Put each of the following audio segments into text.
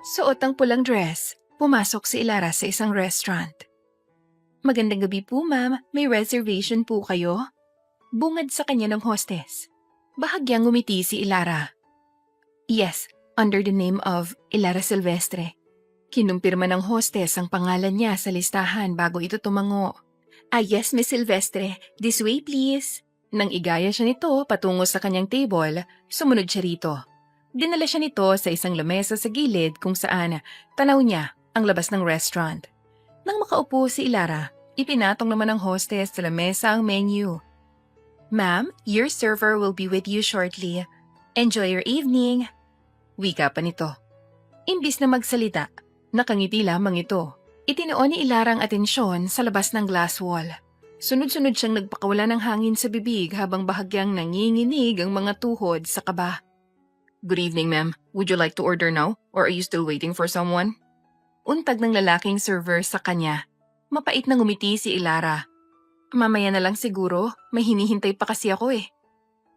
Suot ang pulang dress, pumasok si Ilara sa isang restaurant. Magandang gabi po, ma'am. May reservation po kayo? Bungad sa kanya ng hostess. Bahagyang ngumiti si Ilara. Yes, under the name of Ilara Silvestre. Kinumpirma ng hostess ang pangalan niya sa listahan bago ito tumango. Yes, Miss Silvestre. This way, please. Nang igaya siya nito patungo sa kanyang table, sumunod siya rito. Dinala siya nito sa isang lamesa sa gilid kung saan tanaw niya ang labas ng restaurant. Nang makaupo si Ilara, ipinatong naman ng hostess sa lamesa ang menu. Ma'am, your server will be with you shortly. Enjoy your evening. Wika pa nito. Imbis na magsalita, nakangiti lamang ito. Itinoon ni Ilara ang atensyon sa labas ng glass wall. Sunod-sunod siyang nagpakawala ng hangin sa bibig habang bahagyang nanginginig ang mga tuhod sa kaba. Good evening, ma'am. Would you like to order now or are you still waiting for someone? Untag ng lalaking server sa kanya. Mapait na ngumiti si Ilara. Mamaya na lang siguro, may hinihintay pa kasi ako eh.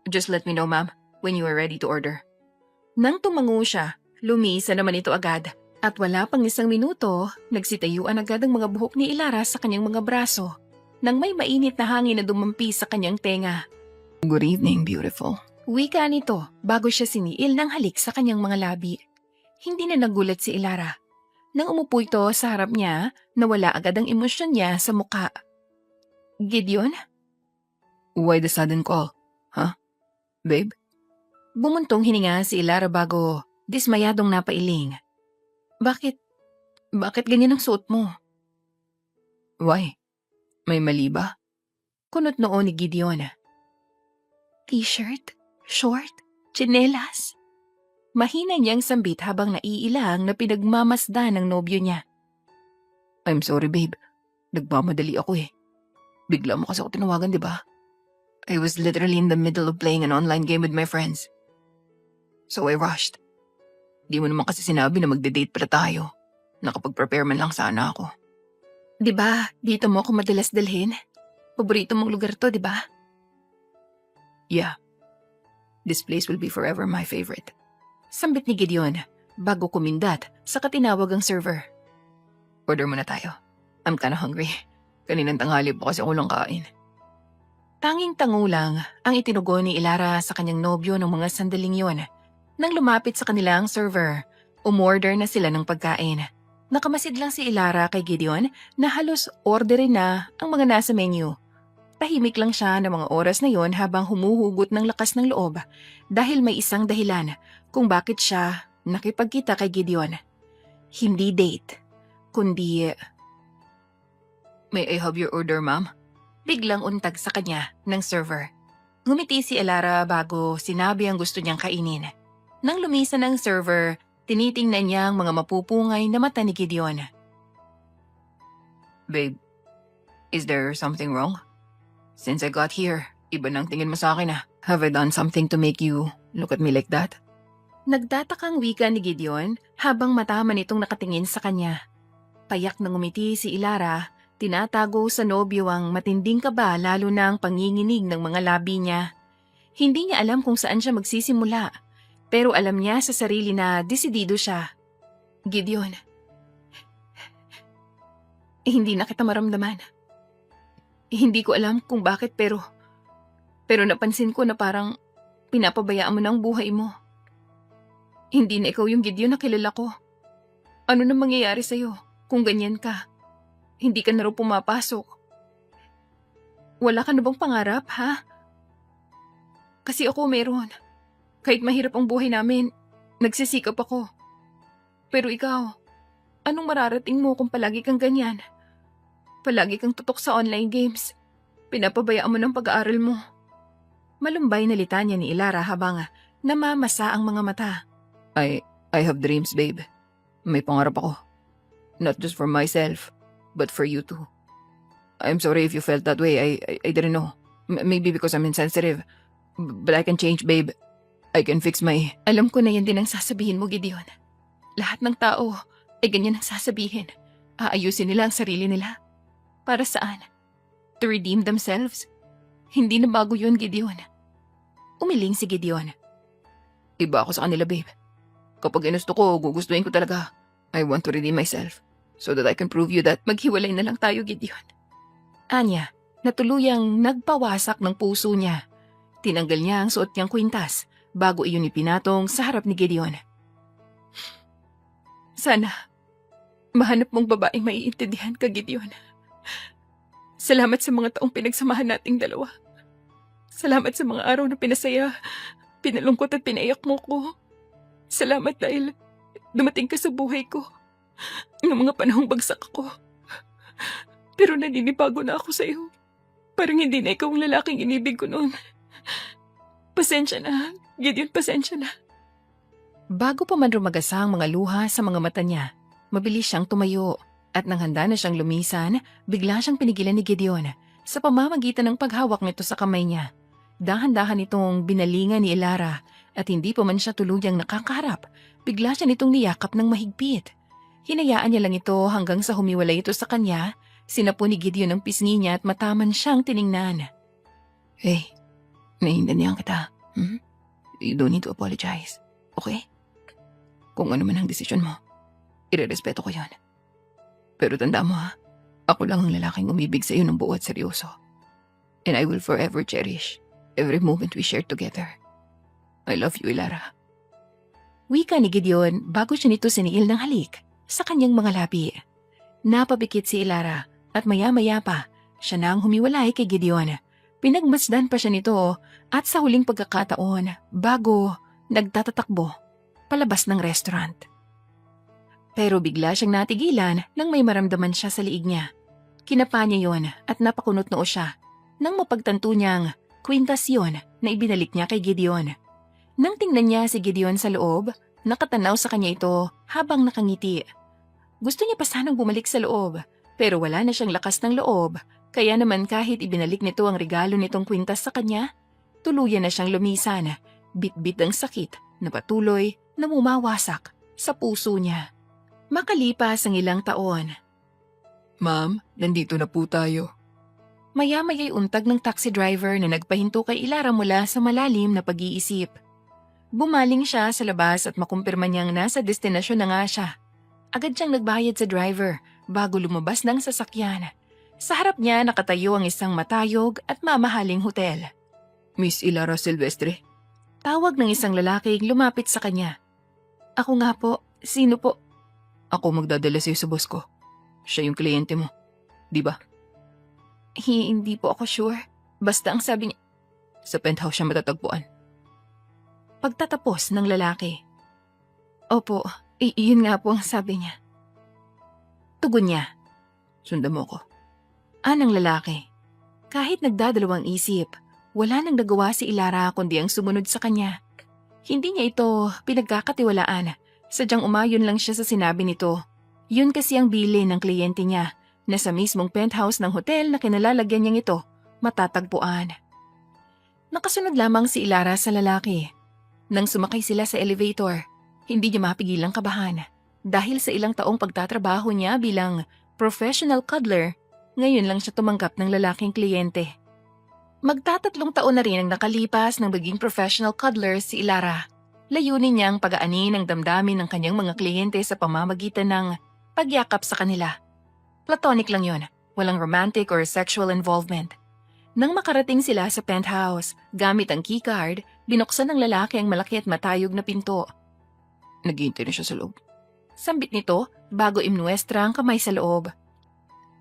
Just let me know, ma'am, when you are ready to order. Nang tumango siya, lumisa naman ito agad. At wala pang isang minuto, nagsitayuan agad ang mga buhok ni Ilara sa kanyang mga braso nang may mainit na hangin na dumampi sa kanyang tenga. Good evening, beautiful. Wika nito bago siya siniil ng halik sa kanyang mga labi. Hindi na nagulat si Ilara. Nang umupo ito sa harap niya, nawala agad ang emosyon niya sa muka. Gideon? Why the sudden call? Huh? Babe? Bumuntong hininga si Ilara bago dismayadong napailing. Bakit ganyan ang suot mo? Why? May mali ba? Kunot noon ni Gideon. T-shirt? Short? Tsinelas? Mahina niyang sambit habang naiilang na pinagmamasdan ng nobyo niya. I'm sorry, babe. Nagmamadali ako eh. Bigla mo kasi ako tinawagan, di ba? I was literally in the middle of playing an online game with my friends. So I rushed. Di mo naman kasi sinabi na magde-date pala tayo. Nakapag-prepare man lang sana ako. Di ba, dito mo ako madalas dalhin? Paborito mong lugar to, di ba? Yeah. This place will be forever my favorite. Sambit ni Gideon, bago kumindat, saka tinawag ang server. Order muna tayo. I'm kinda hungry. Kaninang tanghali pa kasi ako lang kain. Tanging tango lang ang itinugon ni Ilara sa kanyang nobyo ng mga sandaling yon. Nang lumapit sa kanilang server, umorder na sila ng pagkain. Nakamasid lang si Ilara kay Gideon na halos orderin na ang mga nasa menu. Tahimik lang siya ng mga oras na yon habang humuhugot ng lakas ng loob dahil may isang dahilan kung bakit siya nakipagkita kay Gideon. Hindi date, kundi... May I have your order, ma'am? Biglang untag sa kanya ng server. Ngumiti si Ilara bago sinabi ang gusto niyang kainin. Nang lumisan ang server, tinitingnan niya ang mga mapupungay na mata ni Gideon. Babe, is there something wrong? Since I got here, iba nang tingin mo sa akin ah. Have I done something to make you look at me like that? Nagtatakang wika ni Gideon habang mataman itong nakatingin sa kanya. Payak na ngumiti si Ilara, tinatago sa nobyo ang matinding kaba lalo na ang panginginig ng mga labi niya. Hindi niya alam kung saan siya magsisimula. Pero alam niya sa sarili na desidido siya. Gideon, hindi na kita maramdaman. Hindi ko alam kung bakit pero napansin ko na parang pinapabayaan mo na ang buhay mo. Hindi na ikaw yung Gideon na kilala ko. Ano na mangyayari sa'yo kung ganyan ka? Hindi ka na raw pumapasok. Wala ka na bang pangarap, ha? Kasi ako meron. Kahit mahirap ang buhay namin, nagsisikap ako. Pero ikaw, anong mararating mo kung palagi kang ganyan? Palagi kang tutok sa online games. Pinapabayaan mo ng pag-aaral mo. Malumbay na litanya ni Ilara habang namamasa ang mga mata. I have dreams, babe. May pangarap ako. Not just for myself, but for you too. I'm sorry if you felt that way. I didn't know. Maybe because I'm insensitive. But I can change, babe. I can fix my... Alam ko na yan din ang sasabihin mo, Gideon. Lahat ng tao ay ganyan ang sasabihin. Aayusin nila ang sarili nila. Para saan? To redeem themselves? Hindi na bago yun, Gideon. Umiling si Gideon. Iba ako sa kanila, babe. Kapag ginusto ko, gugustuhin ko talaga. I want to redeem myself so that I can prove you that maghiwalay na lang tayo, Gideon. Anya, natuluyang nagpawasak ng puso niya. Tinanggal niya ang suot niyang kwintas bago iyon ipinatong sa harap ni Gideon. Sana, mahanap mong babaeng maiintindihan ka, Gideon. Salamat sa mga taong pinagsamahan nating dalawa. Salamat sa mga araw na pinasaya, pinalungkot at pinaiyak mo ko. Salamat dahil dumating ka sa buhay ko ng mga panahong bagsak ako. Pero naninibago na ako sa iyo. Parang hindi na ikaw ang lalaking inibig ko noon. Pasensya na, Gideon, pasensya na. Bago pa man rumagasa ang mga luha sa mga mata niya, mabilis siyang tumayo at nang handa na siyang lumisan, bigla siyang pinigilan ni Gideon sa pamamagitan ng paghawak nito sa kamay niya. Dahan-dahan itong binalingan ni Elara at hindi pa man siya tuluyang nakakaharap, bigla siya nitong niyakap ng mahigpit. Hinayaan niya lang ito hanggang sa humiwalay ito sa kanya. Sinapo ni Gideon ang pisngi niya at mataman siyang tiningnan. Hey, naiintindihan kita. You don't need to apologize. Okay? Kung ano man ang desisyon mo, irerespeto ko yan. Pero tanda mo ha, ako lang ang lalaking umibig sa iyo ng buo at seryoso. And I will forever cherish every moment we shared together. I love you, Elara. Wika ni Gideon bago siya nito siniil ng halik sa kanyang mga labi. Napapikit si Elara at maya-maya pa siya na ang humiwalay kay Gideon. Pinagmasdan pa siya nito at sa huling pagkakataon bago nagtatatakbo palabas ng restaurant. Pero bigla siyang natigilan nang may maramdaman siya sa liig niya. Kinapa niya yon at napakunot noo siya nang mapagtanto niyang kwintas yun na ibinalik niya kay Gideon. Nang tingnan niya si Gideon sa loob, nakatanaw sa kanya ito habang nakangiti. Gusto niya pa sanang bumalik sa loob, pero wala na siyang lakas ng loob, kaya naman kahit ibinalik nito ang regalo nitong kwintas sa kanya, tuluyan na siyang lumisan, bit-bit ang sakit na patuloy na mumawasak sa puso niya. Makalipas ang ilang taon. Ma'am, nandito na po tayo. Maya-maya'y untag ng taxi driver na nagpahinto kay Elara mula sa malalim na pag-iisip. Bumaling siya sa labas at makumpirma niyang nasa destinasyon na nga siya. Agad siyang nagbayad sa driver bago lumabas ng sasakyan. Sa harap niya nakatayo ang isang matayog at mamahaling hotel. Miss Elara Silvestre? Tawag ng isang lalaking lumapit sa kanya. Ako nga po, sino po? Ako magdadala sa'yo sa boss ko. Siya yung kliyente mo, di ba? Hindi po ako sure. Basta ang sabi niya, sa penthouse siya matatagpuan. Pagtatapos ng lalaki. Opo, iyon nga po ang sabi niya. Tugon niya. Sundan mo ko. Anang lalaki. Kahit nagdadalawang isip, wala nang nagawa si Elara kundi ang sumunod sa kanya. Hindi niya ito pinagkakatiwalaan. Sadyang umayon lang siya sa sinabi nito. Yun kasi ang bilin ng kliyente niya na sa mismong penthouse ng hotel na kinalalagyan niyang ito matatagpuan. Nakasunod lamang si Elara sa lalaki. Nang sumakay sila sa elevator, hindi niya mapigilang kabahan. Dahil sa ilang taong pagtatrabaho niya bilang professional cuddler, ngayon lang siya tumanggap ng lalaking kliyente. Magtatatlong taon na rin ang nakalipas ng maging professional cuddler si Elara. Layunin niya ang pag-aani ng damdamin ng kanyang mga kliyente sa pamamagitan ng pagyakap sa kanila. Platonic lang yon, walang romantic or sexual involvement. Nang makarating sila sa penthouse, gamit ang keycard, binuksan ng lalaki ang malaki at matayog na pinto. Naghihintay na siya sa loob. Sambit nito bago imnuestra ang kamay sa loob.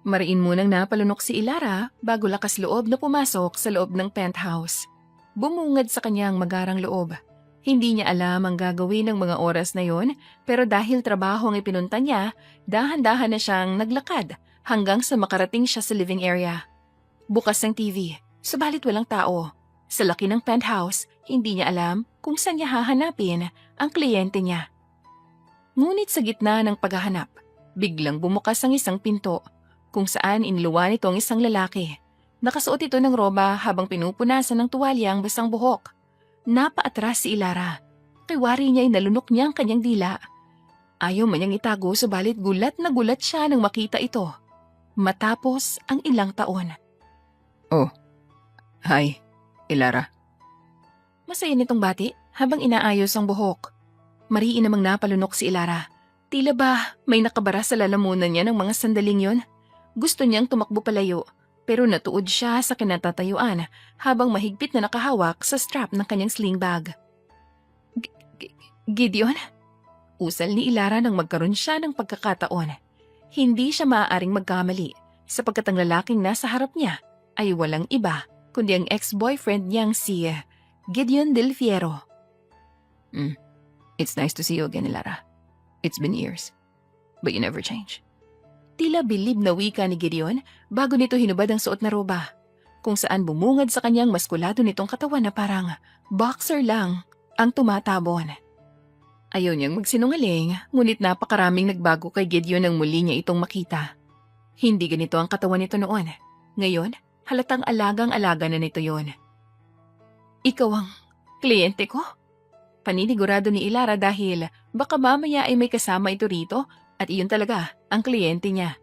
Mariin munang napalunok si Elara bago lakas loob na pumasok sa loob ng penthouse. Bumungad sa kanyang magarang loob. Hindi niya alam ang gagawin ng mga oras na yon, pero dahil trabaho ang ipinunta niya, dahan-dahan na siyang naglakad hanggang sa makarating siya sa living area. Bukas ang TV, subalit walang tao. Sa laki ng penthouse, hindi niya alam kung saan niya hahanapin ang kliyente niya. Ngunit sa gitna ng paghahanap, biglang bumukas ang isang pinto kung saan inluwa nito ang isang lalaki. Nakasuot ito ng roba habang pinupunasan ng tuwalya ang basang buhok. Napaatras si Elara. Kiwari niya ay nalunok niya ang kanyang dila. Ayaw man niyang itago subalit gulat na gulat siya nang makita ito. Matapos ang ilang taon. Oh, hi, Elara. Masaya nitong bati habang inaayos ang buhok. Mariin namang napalunok si Elara. Tila ba may nakabara sa lalamunan niya ng mga sandaling yon? Gusto niyang tumakbo palayo, pero natuod siya sa kinatatayuan habang mahigpit na nakahawak sa strap ng kanyang sling bag. Gideon? Usal ni Ilara nang magkaroon siya ng pagkakataon. Hindi siya maaaring magkamali sapagkat ang lalaking nasa harap niya ay walang iba kundi ang ex-boyfriend niyang si Gideon Del Fiero. It's nice to see you again, Ilara. It's been years, but you never change. Tila bilib na wika ni Gideon bago nito hinubad ang suot na roba, kung saan bumungad sa kanyang maskulado nitong katawan na parang boxer lang ang tumatabon. Ayaw niyang magsinungaling, ngunit napakaraming nagbago kay Gideon nang muli niya itong makita. Hindi ganito ang katawan nito noon. Ngayon, halatang alagang-alaga na nito yon. Ikaw ang kliyente ko? Paninigurado ni Ilara dahil baka mamaya ay may kasama ito rito at iyon talaga ang kliyente niya.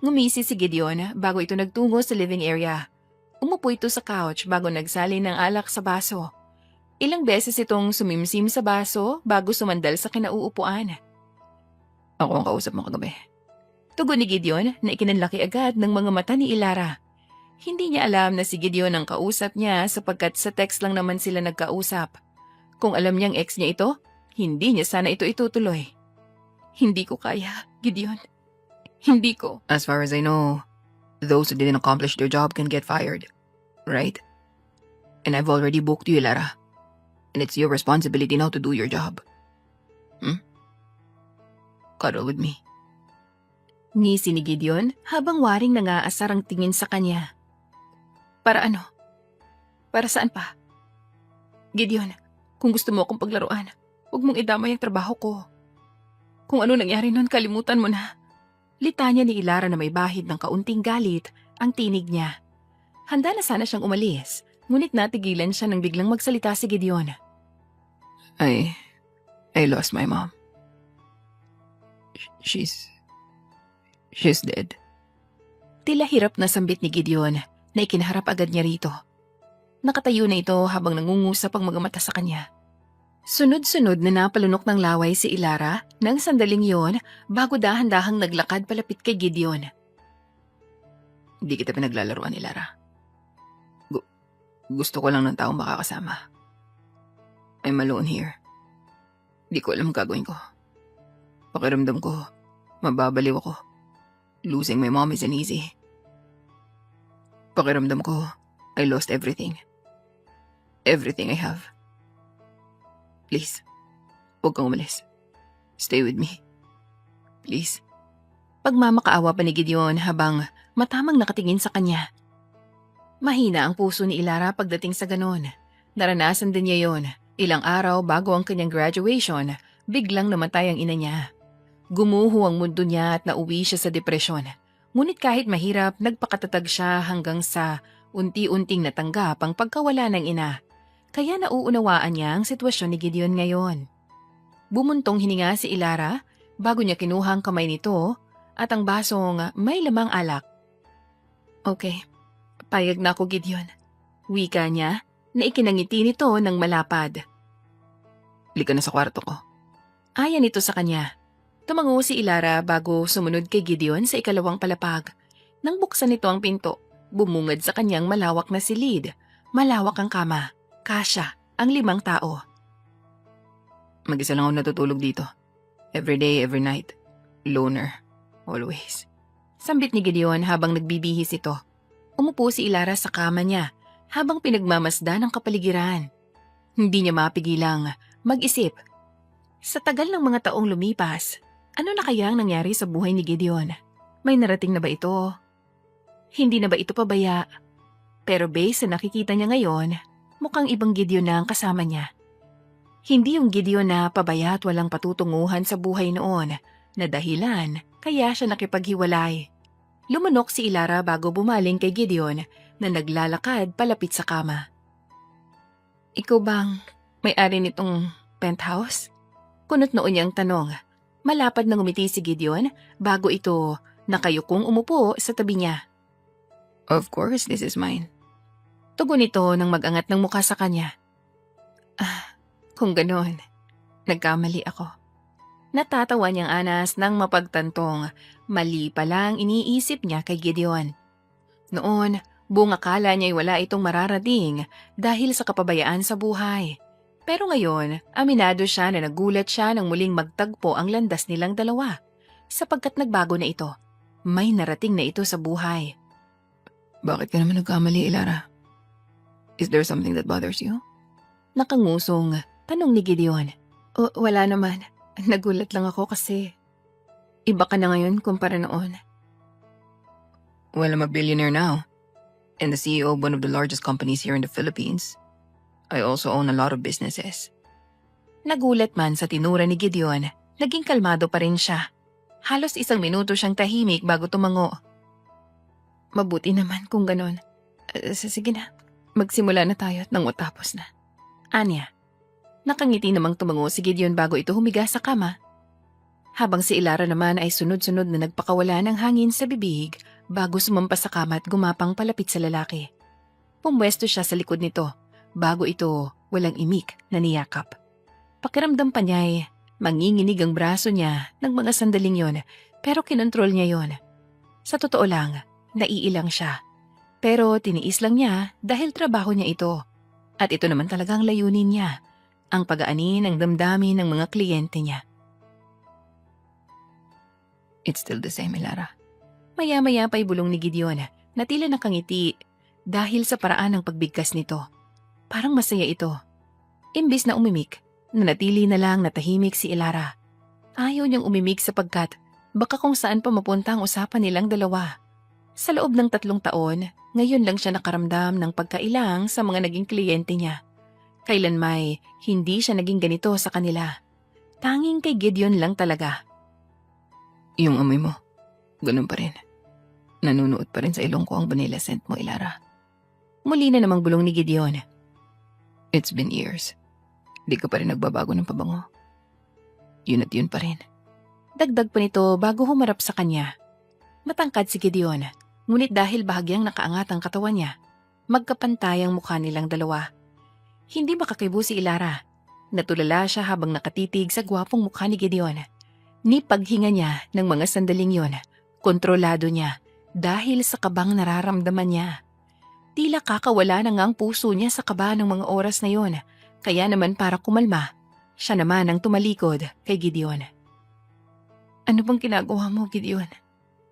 Ngumisi si Gideon bago ito nagtungo sa living area. Umupo ito sa couch bago nagsalin ng alak sa baso. Ilang beses itong sumimsim sa baso bago sumandal sa kinauupuan. Ako ang kausap mo kagabi. Tugon ni Gideon na ikinanlaki agad ng mga mata ni Ilara. Hindi niya alam na si Gideon ang kausap niya sapagkat sa text lang naman sila nagkausap. Kung alam niyang ex niya ito, hindi niya sana ito itutuloy. Hindi ko kaya, Gideon. Hindi ko. As far as I know, those who didn't accomplish their job can get fired. Right? And I've already booked you, Ilara. And it's your responsibility now to do your job. Cuddle with me. Ngisi ni Gideon habang waring nangaasar ang tingin sa kanya. Para ano? Para saan pa? Gideon, kung gusto mo akong paglaruan, huwag mong idamay ang trabaho ko. Kung ano nangyari nun, kalimutan mo na. Litanya ni Ilara na may bahid ng kaunting galit ang tinig niya. Handa na sana siyang umalis, ngunit natigilan siya nang biglang magsalita si Gideon. I lost my mom. She's dead. Tila hirap na sambit ni Gideon na ikinaharap agad niya rito. Nakatayo na ito habang nangungusap ang mga mata sa kanya. Sunod-sunod na napalunok ng laway si Ilara nang sandaling yon bago dahan-dahang naglakad palapit kay Gideon. Hindi kita pinaglalaruan, Ilara. Gusto ko lang ng taong makakasama. I'm alone here. Di ko alam gagawin ko. Pakiramdam ko, mababaliw ako. Losing my mom isn't easy. Pakiramdam ko, I lost everything. Everything I have. Please, huwag kang umalis. Stay with me. Please. Pagmamakaawa pa ni Gideon habang matamang nakatingin sa kanya. Mahina ang puso ni Ilara pagdating sa ganon. Naranasan din niya yon. Ilang araw bago ang kanyang graduation, biglang namatay ang ina niya. Gumuho ang mundo niya at nauwi siya sa depresyon. Ngunit kahit mahirap, nagpakatatag siya hanggang sa unti-unting natanggap ang pagkawala ng ina. Kaya nauunawaan niya ang sitwasyon ni Gideon ngayon. Bumuntong hininga si Ilara bago niya kinuha ang kamay nito at ang basong may lamang alak. Okay, payag na ako, Gideon. Wika niya na ikinangiti nito ng malapad. Halika na sa kwarto ko. Ayan ito sa kanya. Tumango si Ilara bago sumunod kay Gideon sa ikalawang palapag. Nang buksan nito ang pinto, bumungad sa kanyang malawak na silid. Malawak ang kama. Kasya ang 5 tao. Mag-isa lang ako natutulog dito. Every day, every night. Loner. Always. Sambit ni Gideon habang nagbibihis ito. Umupo si Ilara sa kama niya habang pinagmamasdan ang kapaligiran. Hindi niya mapigilang mag-isip. Sa tagal ng mga taong lumipas, ano na kaya ang nangyari sa buhay ni Gideon? May narating na ba ito? Hindi na ba ito pabaya? Pero based sa nakikita niya ngayon, mukhang ibang Gideon na ang kasama niya. Hindi yung Gideon na pabaya at walang patutunguhan sa buhay noon, na dahilan kaya siya nakipaghiwalay. Lumunok si Ilara bago bumaling kay Gideon na naglalakad palapit sa kama. Ikaw bang may-ari nitong penthouse? Kunot noon niyang tanong. Malapad na ngumiti si Gideon bago ito nakayukong umupo sa tabi niya. Of course, this is mine. Tugon ito nang mag-angat ng mukha sa kanya. Kung ganon, nagkamali ako. Natatawa niyang Anas nang mapagtantong mali palang iniisip niya kay Gideon. Noon, buong akala niya'y wala itong mararating dahil sa kapabayaan sa buhay. Pero ngayon, aminado siya na nagulat siya nang muling magtagpo ang landas nilang dalawa. Sapagkat nagbago na ito, may narating na ito sa buhay. Bakit ka naman nagkamali, Ilara? Is there something that bothers you? Nakangusong, tanong ni Gideon. Wala naman. Nagulat lang ako kasi iba ka na ngayon kumpara noon. Well, I'm a billionaire now. And the CEO of one of the largest companies here in the Philippines. I also own a lot of businesses. Nagulat man sa tinura ni Gideon, naging kalmado pa rin siya. Halos 1 minuto siyang tahimik bago tumango. Mabuti naman kung ganon. Sige na, magsimula na tayo at nang matapos na. Anya. Nakangiti namang tumango si Gideon bago ito humiga sa kama. Habang si Ilara naman ay sunod-sunod na nagpakawala ng hangin sa bibig bago sumampas sa kama at gumapang palapit sa lalaki. Pumwesto siya sa likod nito bago ito walang imik na niyakap. Pakiramdam pa niya ay manginginig ang braso niya ng mga sandaling yon pero kinontrol niya yon. Sa totoo lang, naiilang siya. Pero tiniis lang niya dahil trabaho niya ito. At ito naman talagang layunin niya. Ang pag-aani ng damdamin ng mga kliyente niya. It's still the same, Ilara. Maya-maya pa'y bulong ni Gideon na tila nakangiti dahil sa paraan ng pagbigkas nito. Parang masaya ito. Imbis na umimik, nanatili na lang natahimik si Ilara. Ayaw niyang umimik sapagkat baka kung saan pa mapunta ang usapan nilang dalawa. Sa loob ng 3 taon, ngayon lang siya nakaramdam ng pagkailang sa mga naging kliyente niya. Kailan may hindi siya naging ganito sa kanila. Tanging kay Gideon lang talaga. Yung amoy mo, ganun pa rin. Nanunuot pa rin sa ilong ko ang vanilla scent mo, Ilara. Muli na namang bulong ni Gideon. It's been years. Di ka pa rin nagbabago ng pabango. Yun at yun pa rin. Dagdag pa nito bago humarap sa kanya. Matangkad si Gideon, ngunit dahil bahagyang nakaangat ang katawan niya, magkapantay ang mukha nilang dalawa. Hindi makakibo si Ilara. Natulala siya habang nakatitig sa gwapong mukha ni Gideon. Ni paghinga niya ng mga sandaling yon, kontrolado niya dahil sa kabang nararamdaman niya. Tila kakawala na nga ang puso niya sa kaba ng mga oras na yon, kaya naman para kumalma, siya naman ang tumalikod kay Gideon. Ano bang ginagawa mo, Gideon?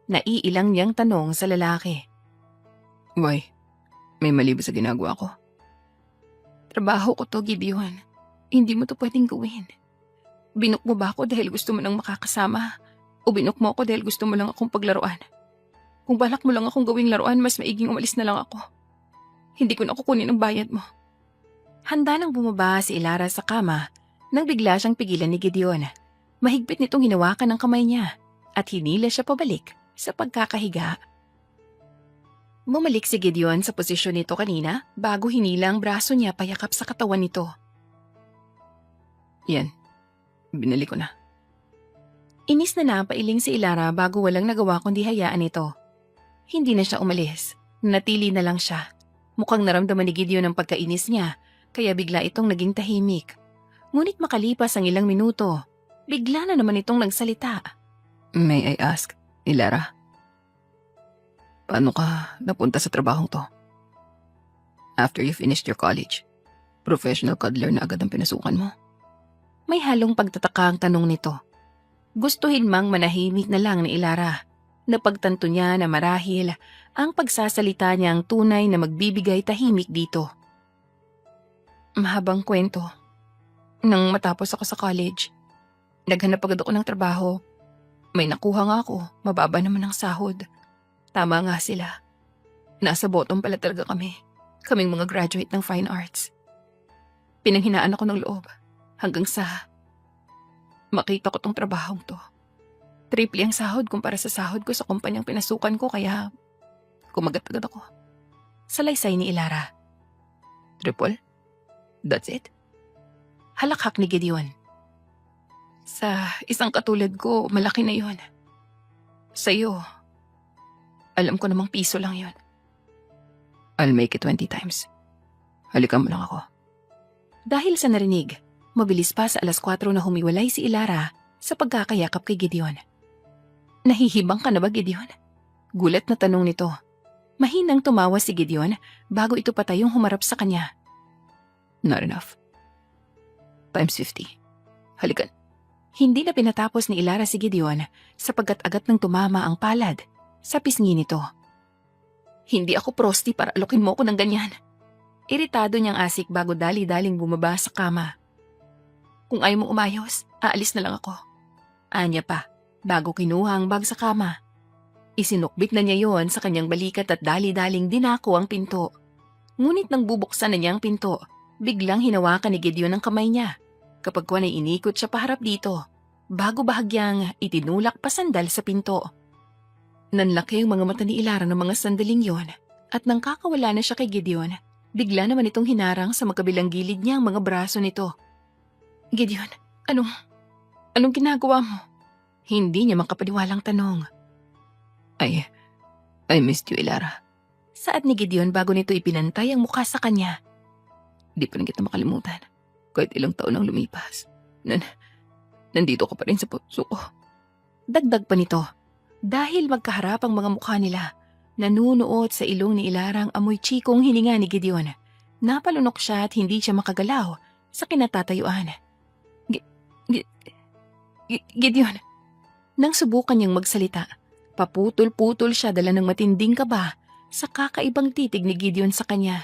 Naiilang niyang tanong sa lalaki. Why? May mali ba sa ginagawa ko? Trabaho ko to, Gideon. Hindi mo to pwedeng gawin. Binok mo ba ako dahil gusto mo nang makakasama? O binok mo ako dahil gusto mo lang akong paglaruan? Kung balak mo lang akong gawing laruan, mas maiging umalis na lang ako. Hindi ko na kukunin ang bayad mo. Handa nang bumaba si Ilara sa kama nang bigla siyang pigilan ni Gideon. Mahigpit nitong hinawakan ng kamay niya at hinila siya pabalik sa pagkakahiga. Bumalik si Gideon sa posisyon nito kanina bago hinila ang braso niya payakap sa katawan nito. Yan. Binili ko na. Inis na napailing si Ilara bago walang nagawa kundi hayaan ito. Hindi na siya umalis. Natili na lang siya. Mukhang naramdaman ni Gideon ang pagkainis niya kaya bigla itong naging tahimik. Ngunit makalipas ang ilang minuto, bigla na naman itong nagsalita. May I ask, Ilara? Paano ka napunta sa trabahong to? After you finished your college, professional cuddler na agad ang pinasukan mo? May halong pagtataka ang tanong nito. Gustuhin mang manahimik na lang ni Ilara. Napagtanto niya na marahil ang pagsasalita niya ang tunay na magbibigay tahimik dito. Mahabang kwento. Nang matapos ako sa college, naghanap agad ako ng trabaho. May nakuha nga ako, mababa naman ang sahod. Tama nga sila. Nasa bottom pala talaga kami. Kaming mga graduate ng fine arts. Pinanghinaan ako ng loob hanggang sa makita ko tong trabahong to. Triple ang sahod kumpara sa sahod ko sa kumpanyang pinasukan ko kaya kumagat agad ako. Salaysay ni Ilara. Triple? That's it? Halakhak ni Gideon. Sa isang katulad ko, malaki na yon. Sa'yo, alam ko namang piso lang yon. I'll make it 20 times. Halikan mo lang ako. Dahil sa narinig, mabilis pa sa 4:00 na humiwalay si Ilara sa pagkakayakap kay Gideon. Nahihibang ka na ba, Gideon? Gulat na tanong nito. Mahinang tumawa si Gideon bago ito patayong humarap sa kanya. Not enough. Times 50. Halikan. Hindi na pinatapos ni Ilara si Gideon sapagkat agad nang tumama ang palad sa pisngi nito. Hindi ako prosti para alokin mo ko ng ganyan. Iritado niyang asik bago dali-daling bumaba sa kama. Kung ayaw mong umayos, aalis na lang ako. Anya pa, bago kinuha ang bag sa kama. Isinukbit na niya yon sa kanyang balikat at dali-daling dinako ang pinto. Ngunit nang bubuksan na niya ang pinto, biglang hinawakan ni Gideon ang kamay niya. Kapag kuwan ay inikot siya paharap dito, bago bahagyang itinulak pa sandal sa pinto. Nanlaki ang mga mata ni Ilara ng mga sandaling yon at nang kakawala na siya kay Gideon, bigla naman itong hinarang sa magkabilang gilid niya ang mga braso nito. Gideon, anong ginagawa mo? Hindi niya makapaniwalang tanong. I missed you, Ilara. Saad ni Gideon bago nito ipinantay ang mukha sa kanya. Di pa rin kita makalimutan. Kahit ilang taon ang lumipas. Nandito ka pa rin sa puso ko. Dagdag pa nito. Dahil magkaharap ang mga mukha nila, nanunuot sa ilong ni Ilara ang amoy chikong hininga ni Gideon. Napalunok siya at hindi siya makagalaw sa kinatatayuan. Gideon. Nang subukan niyang magsalita, paputol-putol siya dala ng matinding kaba sa kakaibang titig ni Gideon sa kanya.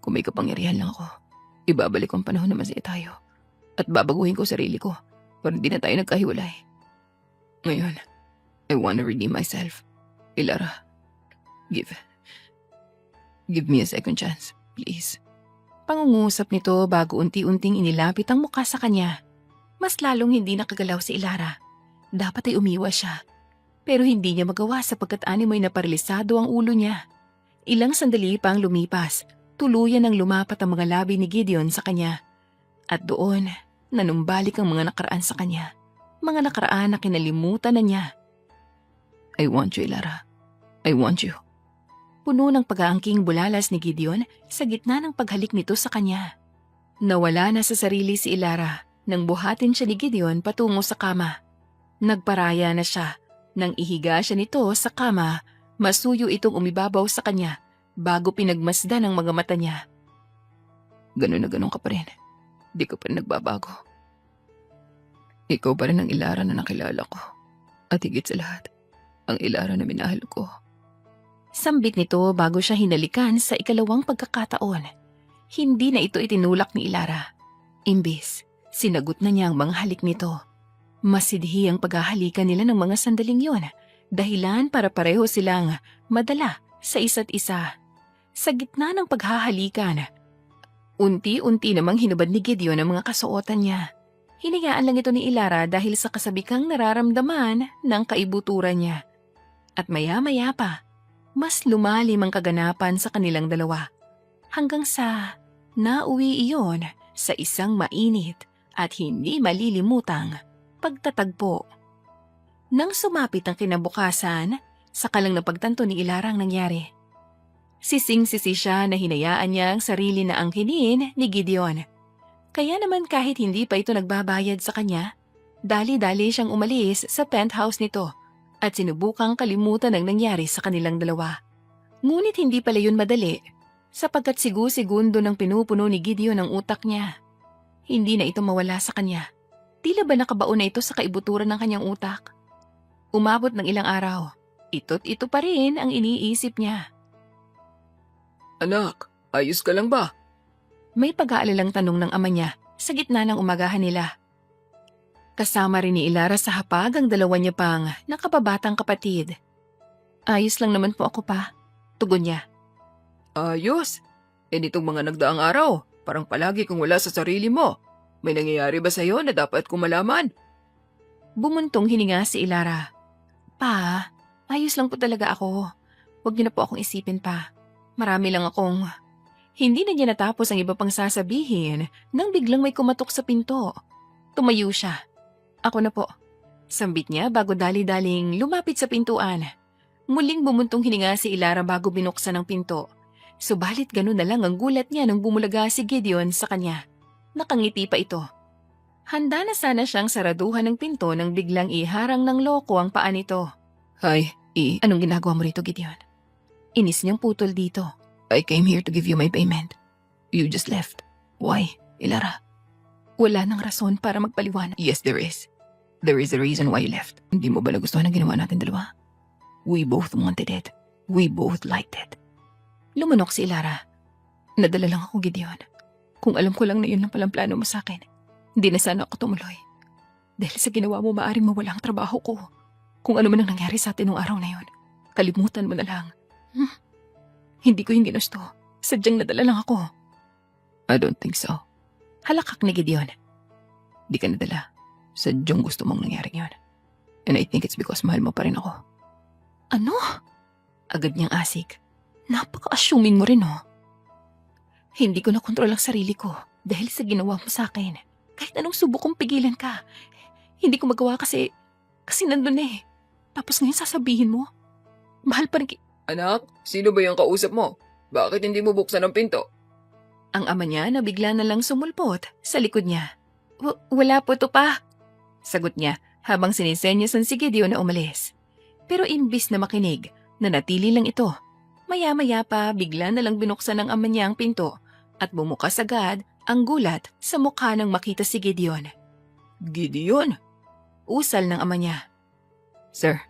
Kung may kapangyarihan lang ako, ibabalik ko ang panahon na masaya tayo. At babaguhin ko sarili ko para hindi na tayo nagkahiwalay. Ngayon, I wanna redeem myself. Ilara, give me a second chance, please. Pangungusap nito bago unti-unting inilapit ang mukha sa kanya. Mas lalong hindi nakagalaw si Ilara. Dapat ay umiwas siya. Pero hindi niya magawa sapagkat animoy naparalisado ang ulo niya. Ilang sandali pa ang lumipas, tuluyan ang lumapat ang mga labi ni Gideon sa kanya. At doon, nanumbalik ang mga nakaraan sa kanya. Mga nakaraan na kinalimutan na niya. I want you, Ilara. I want you. Puno ng pag-aangking bulalas ni Gideon sa gitna ng paghalik nito sa kanya. Nawala na sa sarili si Ilara nang buhatin siya ni Gideon patungo sa kama. Nagparaya na siya. Nang ihiga siya nito sa kama, masuyo itong umibabaw sa kanya bago pinagmasdan ang mga mata niya. Ganun na ganun ka pa rin. Di ka pa rin nagbabago. Ikaw pa rin ang Ilara na nakilala ko. At higit sa lahat, ang Ilara na minahal ko. Sambit nito bago siya hinalikan sa ikalawang pagkakataon. Hindi na ito itinulak ni Ilara. Imbis, sinagot na niya ang mga halik nito. Masidhi ang paghahalikan nila ng mga sandaling yon, dahilan para pareho silang madala sa isa't isa. Sa gitna ng paghahalikan, unti-unti namang hinubad ni Gideon ang mga kasuotan niya. Hinayaan lang ito ni Ilara dahil sa kasabikang nararamdaman ng kaibuturan niya. At maya-maya pa, mas lumalim ang kaganapan sa kanilang dalawa. Hanggang sa nauwi iyon sa isang mainit at hindi malilimutang pagtatagpo. Nang sumapit ang kinabukasan, saka lang napagtanto ni Ilara ang nangyari. Sising-sisi siya na hinayaan niya ang sarili na angkinin ni Gideon. Kaya naman kahit hindi pa ito nagbabayad sa kanya, dali-dali siyang umalis sa penthouse nito at sinubukang kalimutan ang nangyari sa kanilang dalawa. Ngunit hindi pala yun madali, sapagkat sigu-segundo nang pinupuno ni Gideon ang utak niya. Hindi na ito mawala sa kanya. Tila ba nakabaon na ito sa kaibuturan ng kanyang utak? Umabot ng ilang araw, ito't ito pa rin ang iniisip niya. Anak, ayos ka lang ba? May pag-aalalang tanong ng ama niya sa gitna ng umagahan nila. Kasama rin ni Ilara sa hapag ang dalawa niya pang nakababatang kapatid. Ayos lang naman po ako pa, tugon niya. Ayos? Nitong mga nagdaang araw, parang palagi kang wala sa sarili mo. May nangyayari ba sa'yo na dapat kong malaman? Bumuntong hininga si Ilara. Pa, ayos lang po talaga ako. Huwag niyo na po akong isipin pa. Marami lang akong... Hindi na niya natapos ang iba pang sasabihin nang biglang may kumatok sa pinto. Tumayo siya. Ako na po. Sambit niya bago dali-daling lumapit sa pintuan. Muling bumuntong hininga si Ilara bago binuksan ang pinto. Subalit ganun na lang ang gulat niya nang bumulaga si Gideon sa kanya. Nakangiti pa ito. Handa na sana siyang saraduhan ng pinto nang biglang iharang ng loko ang paa nito. Hi, Anong ginagawa mo rito, Gideon? Inis niyang putol dito. I came here to give you my payment. You just left. Why, Ilara? Wala nang rason para magpaliwanag. Yes, there is. There is a reason why you left. Hindi mo ba nagustuhan ang ginawa natin dalawa? We both wanted it. We both liked it. Lumunok si Ilara. Nadala lang ako, Gideon. Kung alam ko lang na yun lang palang plano mo sa akin, hindi na sana ako tumuloy. Dahil sa ginawa mo, maaring mawala ang trabaho ko. Kung ano man ang nangyari sa atin nung araw na yun, kalimutan mo na lang. Hindi ko yung ginusto. Sadyang nadala lang ako. I don't think so. Halakak ni Gideon. Di ka nadala. Sadyang gusto mong nangyari yun. And I think it's because mahal mo pa rin ako. Ano? Agad niyang asik. Napaka-assuming mo rin, oh. Hindi ko nakontrol ang sarili ko dahil sa ginawa mo sa akin. Kahit anong subok kong pigilan ka. Hindi ko magawa kasi nandun eh. Tapos ngayon sasabihin mo, mahal pa rin Anak, sino ba yung kausap mo? Bakit hindi mo buksan ang pinto? Ang ama niya na bigla na lang sumulpot sa likod niya. Wala po to pa. Sagot niya habang sinisenyasan si Gideon na umalis. Pero imbis na makinig, nanatili lang ito. Maya-maya pa bigla na lang binuksan ng ama niya ang pinto at bumukas agad ang gulat sa mukha nang makita si Gideon. Gideon? Usal ng ama niya. Sir,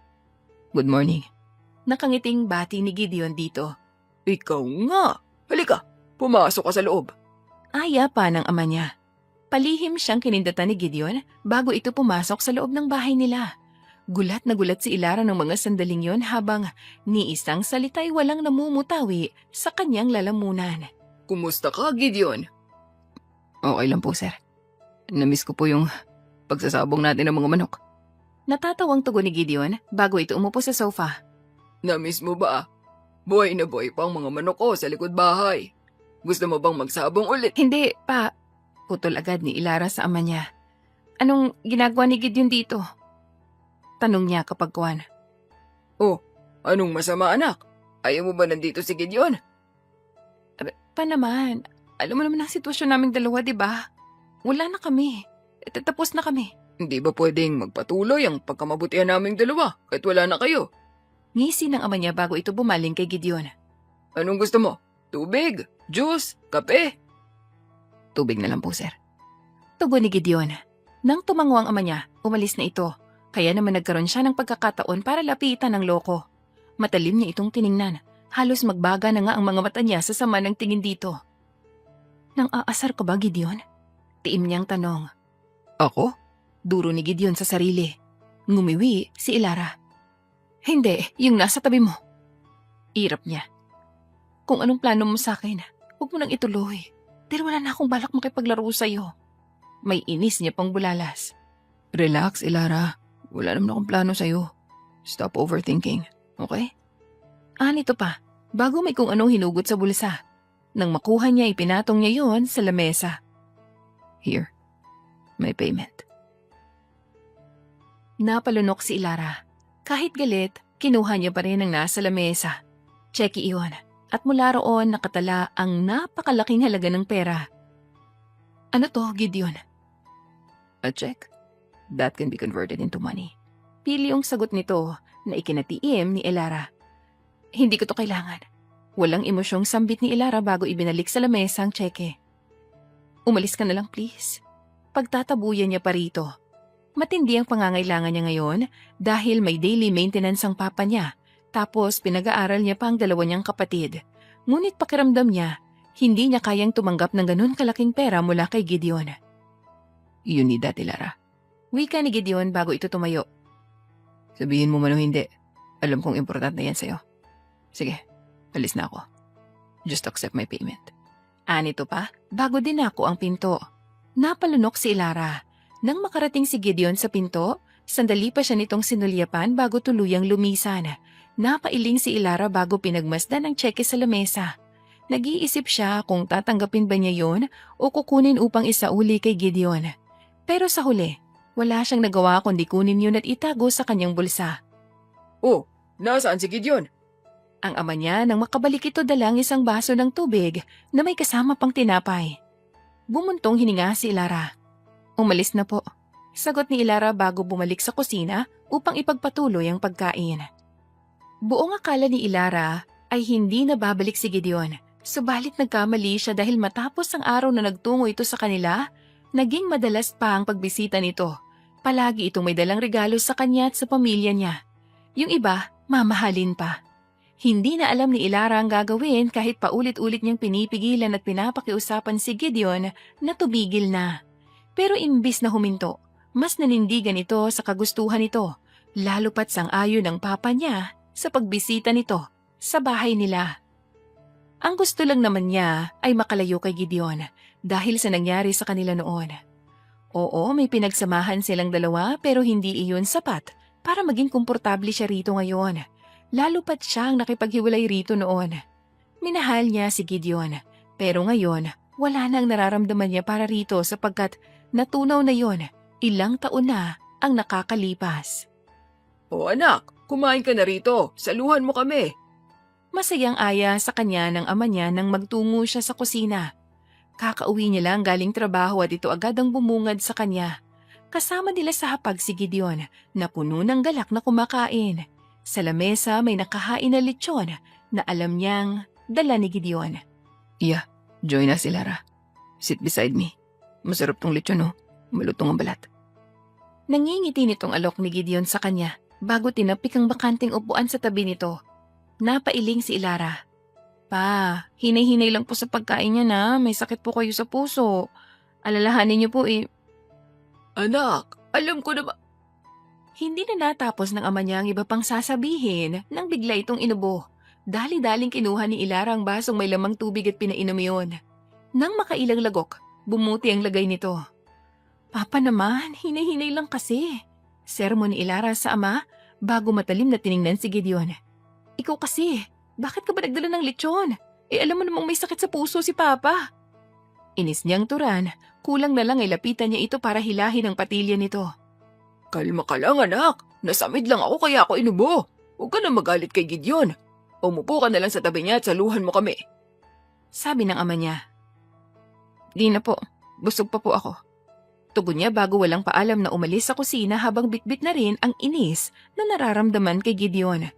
good morning. Nakangiting bati ni Gideon dito. Ikaw nga. Halika, pumasok ka sa loob. Aya pa ng ama niya. Palihim siyang kinindatan ni Gideon bago ito pumasok sa loob ng bahay nila. Gulat na gulat si Ilara ng mga sandaling yon habang ni isang salita'y walang namumutawi sa kanyang lalamunan. Kumusta ka, Gideon? Okay lang po, sir. Namiss ko po yung pagsasabong natin ng mga manok. Natatawang tugon ni Gideon bago ito umupo sa sofa. Namiss mo ba? Buhay na buhay pa ang mga manok ko sa likod bahay. Gusto mo bang magsabong ulit? Hindi, pa. Putol agad ni Ilara sa ama niya. Anong ginagawa ni Gideon dito? Tanong niya kapag kuwan. Oh, anong masama, anak? Ayaw mo ba nandito si Gideon? Pa naman, alam mo naman ang sitwasyon naming dalawa, di ba? Wala na kami. Tapos na kami. Hindi ba pwedeng magpatuloy ang pagkamabutihan naming dalawa kahit wala na kayo? Ngisi ng ama niya bago ito bumaling kay Gideon. Anong gusto mo? Tubig? Juice? Kape? Tubig na lang po, sir. Tugon ni Gideon. Nang tumango ang ama niya, umalis na ito. Kaya naman nagkaroon siya ng pagkakataon para lapitan ng loko. Matalim niya itong tiningnan. Halos magbaga na nga ang mga mata niya sa sama ng tingin dito. Nang aasar ka ba, Gideon? Tiim niyang tanong. Ako? Duro ni Gideon sa sarili. Ngumiwi si Ilara. Hindi, yung nasa tabi mo. Irap niya. Kung anong plano mo sa akin, huwag mo nang ituloy. Dahil wala na akong balak makipaglaro sa'yo. May inis niya pang bulalas. Relax, Ilara. Wala naman akong plano sa'yo. Stop overthinking, okay? Nito pa, bago may kung anong hinugot sa bulsa. Nang makuha niya, ipinatong niya yon sa lamesa. Here, my payment. Napalunok si Ilara. Kahit galit, kinuha niya pa rin ang nasa lamesa. Cheque iyon. At mula roon nakatala ang napakalaking halaga ng pera. Ano to, Gideon? A check? That can be converted into money. Pili yung sagot nito na ikinatiim ni Ilara. Hindi ko to kailangan. Walang emosyong sambit ni Ilara bago ibinalik sa lamesa ang cheque. Umalis ka na lang, please. Pagtatabuyan niya pa rito. Matindi ang pangangailangan niya ngayon dahil may daily maintenance ang papa niya. Tapos pinag-aaral niya pa ang dalawa niyang kapatid. Ngunit pakiramdam niya, hindi niya kayang tumanggap ng ganun kalaking pera mula kay Gideon. You need that, Ilara. Wika ni Gideon bago ito tumayo. Sabihin mo man o hindi, alam kong importante yan sa'yo. Sige, alis na ako. Just accept my payment. Anito pa, bago din ako ang pinto. Napalunok si Ilara. Nang makarating si Gideon sa pinto, sandali pa siya nitong sinulyapan bago tuluyang lumisan. Napailing si Ilara bago pinagmasdan ang cheque sa lamesa. Nag-iisip siya kung tatanggapin ba niya yon o kukunin upang isauli kay Gideon. Pero sa huli, wala siyang nagawa kundi kunin yun at itago sa kanyang bulsa. Oh, nasaan si Gideon? Ang ama niya nang makabalik ito dalang isang baso ng tubig na may kasama pang tinapay. Bumuntong hininga si Ilara. Umalis na po. Sagot ni Ilara bago bumalik sa kusina upang ipagpatuloy ang pagkain. Buong akala ni Ilara ay hindi na babalik si Gideon. Subalit nagkamali siya dahil matapos ang araw na nagtungo ito sa kanila, naging madalas pa ang pagbisita nito. Palagi itong may dalang regalo sa kanya at sa pamilya niya. Yung iba, mamahalin pa. Hindi na alam ni Ilara ang gagawin kahit paulit-ulit niyang pinipigilan at pinapakiusapan si Gideon na tumigil na. Pero imbis na huminto, mas nanindigan ito sa kagustuhan nito, lalo pat sang-ayon ng papa niya sa pagbisita nito sa bahay nila. Ang gusto lang naman niya ay makalayo kay Gideon dahil sa nangyari sa kanila noon. Oo, may pinagsamahan silang dalawa pero hindi iyon sapat para maging komportable siya rito ngayon. Lalo pat siyang nakipaghiwalay rito noon. Minahal niya si Gideon pero ngayon wala nang nararamdaman niya para rito sapagkat natunaw na yon, ilang taon na ang nakakalipas. O anak, kumain ka na rito. Saluhan mo kami. Masayang aya sa kanya ng ama niya nang magtungo siya sa kusina. Kakauwi niya lang galing trabaho at ito agad ang bumungad sa kanya. Kasama nila sa hapag si Gideon na puno ng galak na kumakain. Sa lamesa may nakahain na lechon na alam niyang dala ni Gideon. Yeah, join us, Ilara. Sit beside me. Masarap tong lechon, oh. Malutong ang balat. Nangingiti nitong alok ni Gideon sa kanya bago tinapik ang bakanting upuan sa tabi nito. Napailing si Ilara. Pa, hinay-hinay lang po sa pagkain niya na may sakit po kayo sa puso. Alalahanin niyo po Anak, alam ko na ba... Hindi na natapos ng ama niya ang iba pang sasabihin nang bigla itong inubo. Dali-daling kinuha ni Ilara ang basong may lamang tubig at pinainom iyon. Nang makailang lagok, bumuti ang lagay nito. Papa naman, hinay-hinay lang kasi. Sermon ni Ilara sa ama bago matalim na tiningnan si Gideon. Ikaw kasi, bakit ka ba nagdala ng lechon? Alam mo namang may sakit sa puso si Papa. Inis niyang turan, kulang na lang ay lapitan niya ito para hilahin ang patilya nito. Kalma ka lang, anak. Nasamid lang ako kaya ako inubo. Huwag ka na magalit kay Gideon. Umupo ka na lang sa tabi niya at saluhan mo kami. Sabi ng ama niya. Di na po, busog pa po ako. Tugon niya bago walang paalam na umalis sa kusina habang bitbit na rin ang inis na nararamdaman kay Gideon.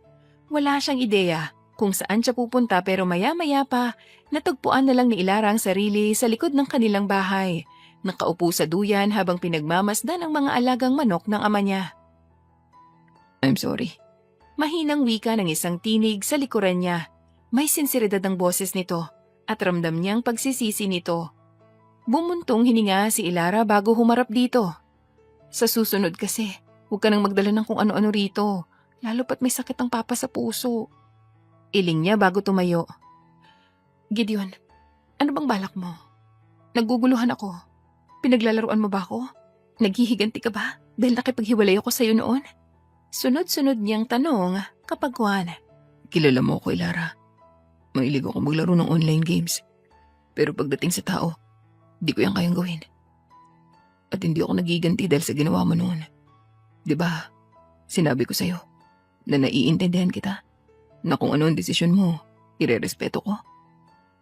Wala siyang ideya kung saan siya pupunta pero maya-maya pa natagpuan na lang ni Ilara ang sarili sa likod ng kanilang bahay. Nakaupo sa duyan habang pinagmamasdan ang mga alagang manok ng ama niya. I'm sorry. Mahinang wika ng isang tinig sa likuran niya. May sinseridad ang boses nito at ramdam niyang pagsisisi nito. Bumuntong hininga si Ilara bago humarap dito. Sa susunod kasi, huwag ka nang magdala ng kung ano-ano rito. Lalo pat may sakit ang papa sa puso. Iling niya bago tumayo. Gideon, ano bang balak mo? Naguguluhan ako. Pinaglalaruan mo ba ako? Naghihiganti ka ba dahil nakipaghiwalay ako sa'yo noon? Sunod-sunod niyang tanong kapag kuwan. Kilala mo ako, Ilara. Mahilig ako maglaro ng online games. Pero pagdating sa tao, di ko yan kayang gawin. At hindi ako nagiganti dahil sa ginawa mo noon. Diba, sinabi ko sa'yo na naiintindihan kita na kung ano ang desisyon mo, irerespeto ko.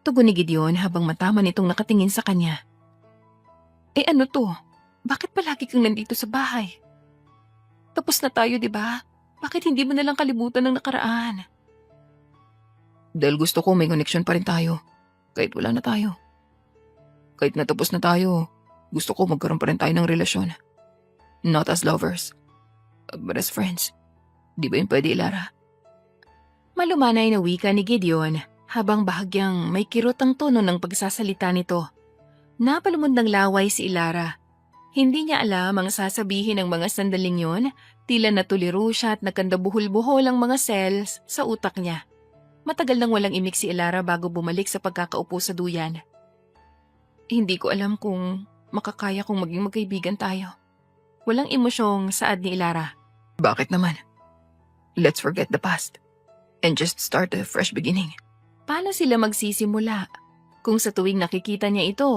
Tugon ni Gideon habang matama nitong nakatingin sa kanya. Ano to? Bakit palagi kang nandito sa bahay? Tapos na tayo, di ba? Bakit hindi mo nalang kalimutan ng nakaraan? Dahil gusto ko may connection pa rin tayo, kahit wala na tayo. Kahit natapos na tayo, gusto ko magkaroon pa rin tayo ng relasyon. Not as lovers, but as friends. Di ba yun pwede, Ilara? Malumanay na wika ni Gideon habang bahagyang may kirot ang tono ng pagsasalita nito. Napalumod ng laway si Ilara. Hindi niya alam ang sasabihin ng mga sandaling yon, tila natuliro siya at nagkandabuhol-buhol ang mga cells sa utak niya. Matagal nang walang imik si Ilara bago bumalik sa pagkakaupo sa duyan. Hindi ko alam kung makakaya kong maging magkaibigan tayo. Walang emosyong saad ni Ilara. Bakit naman? Let's forget the past and just start a fresh beginning. Paano sila magsisimula? Kung sa tuwing nakikita niya ito,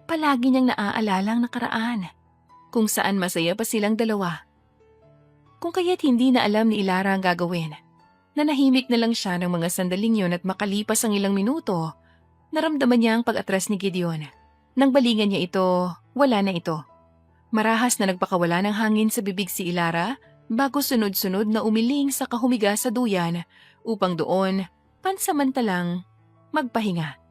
palagi niyang naaalala ang nakaraan, kung saan masaya pa silang dalawa. Kung kaya't hindi na alam ni Ilara ang gagawin, nanahimik na lang siya ng mga sandaling yun at makalipas ang ilang minuto, naramdaman niya ang pag-atras ni Gideon. Nang balingan niya ito, wala na ito. Marahas na nagpakawala ng hangin sa bibig si Ilara bago sunod-sunod na umiling sa kahumiga sa duyan upang doon, pansamantalang, magpahinga.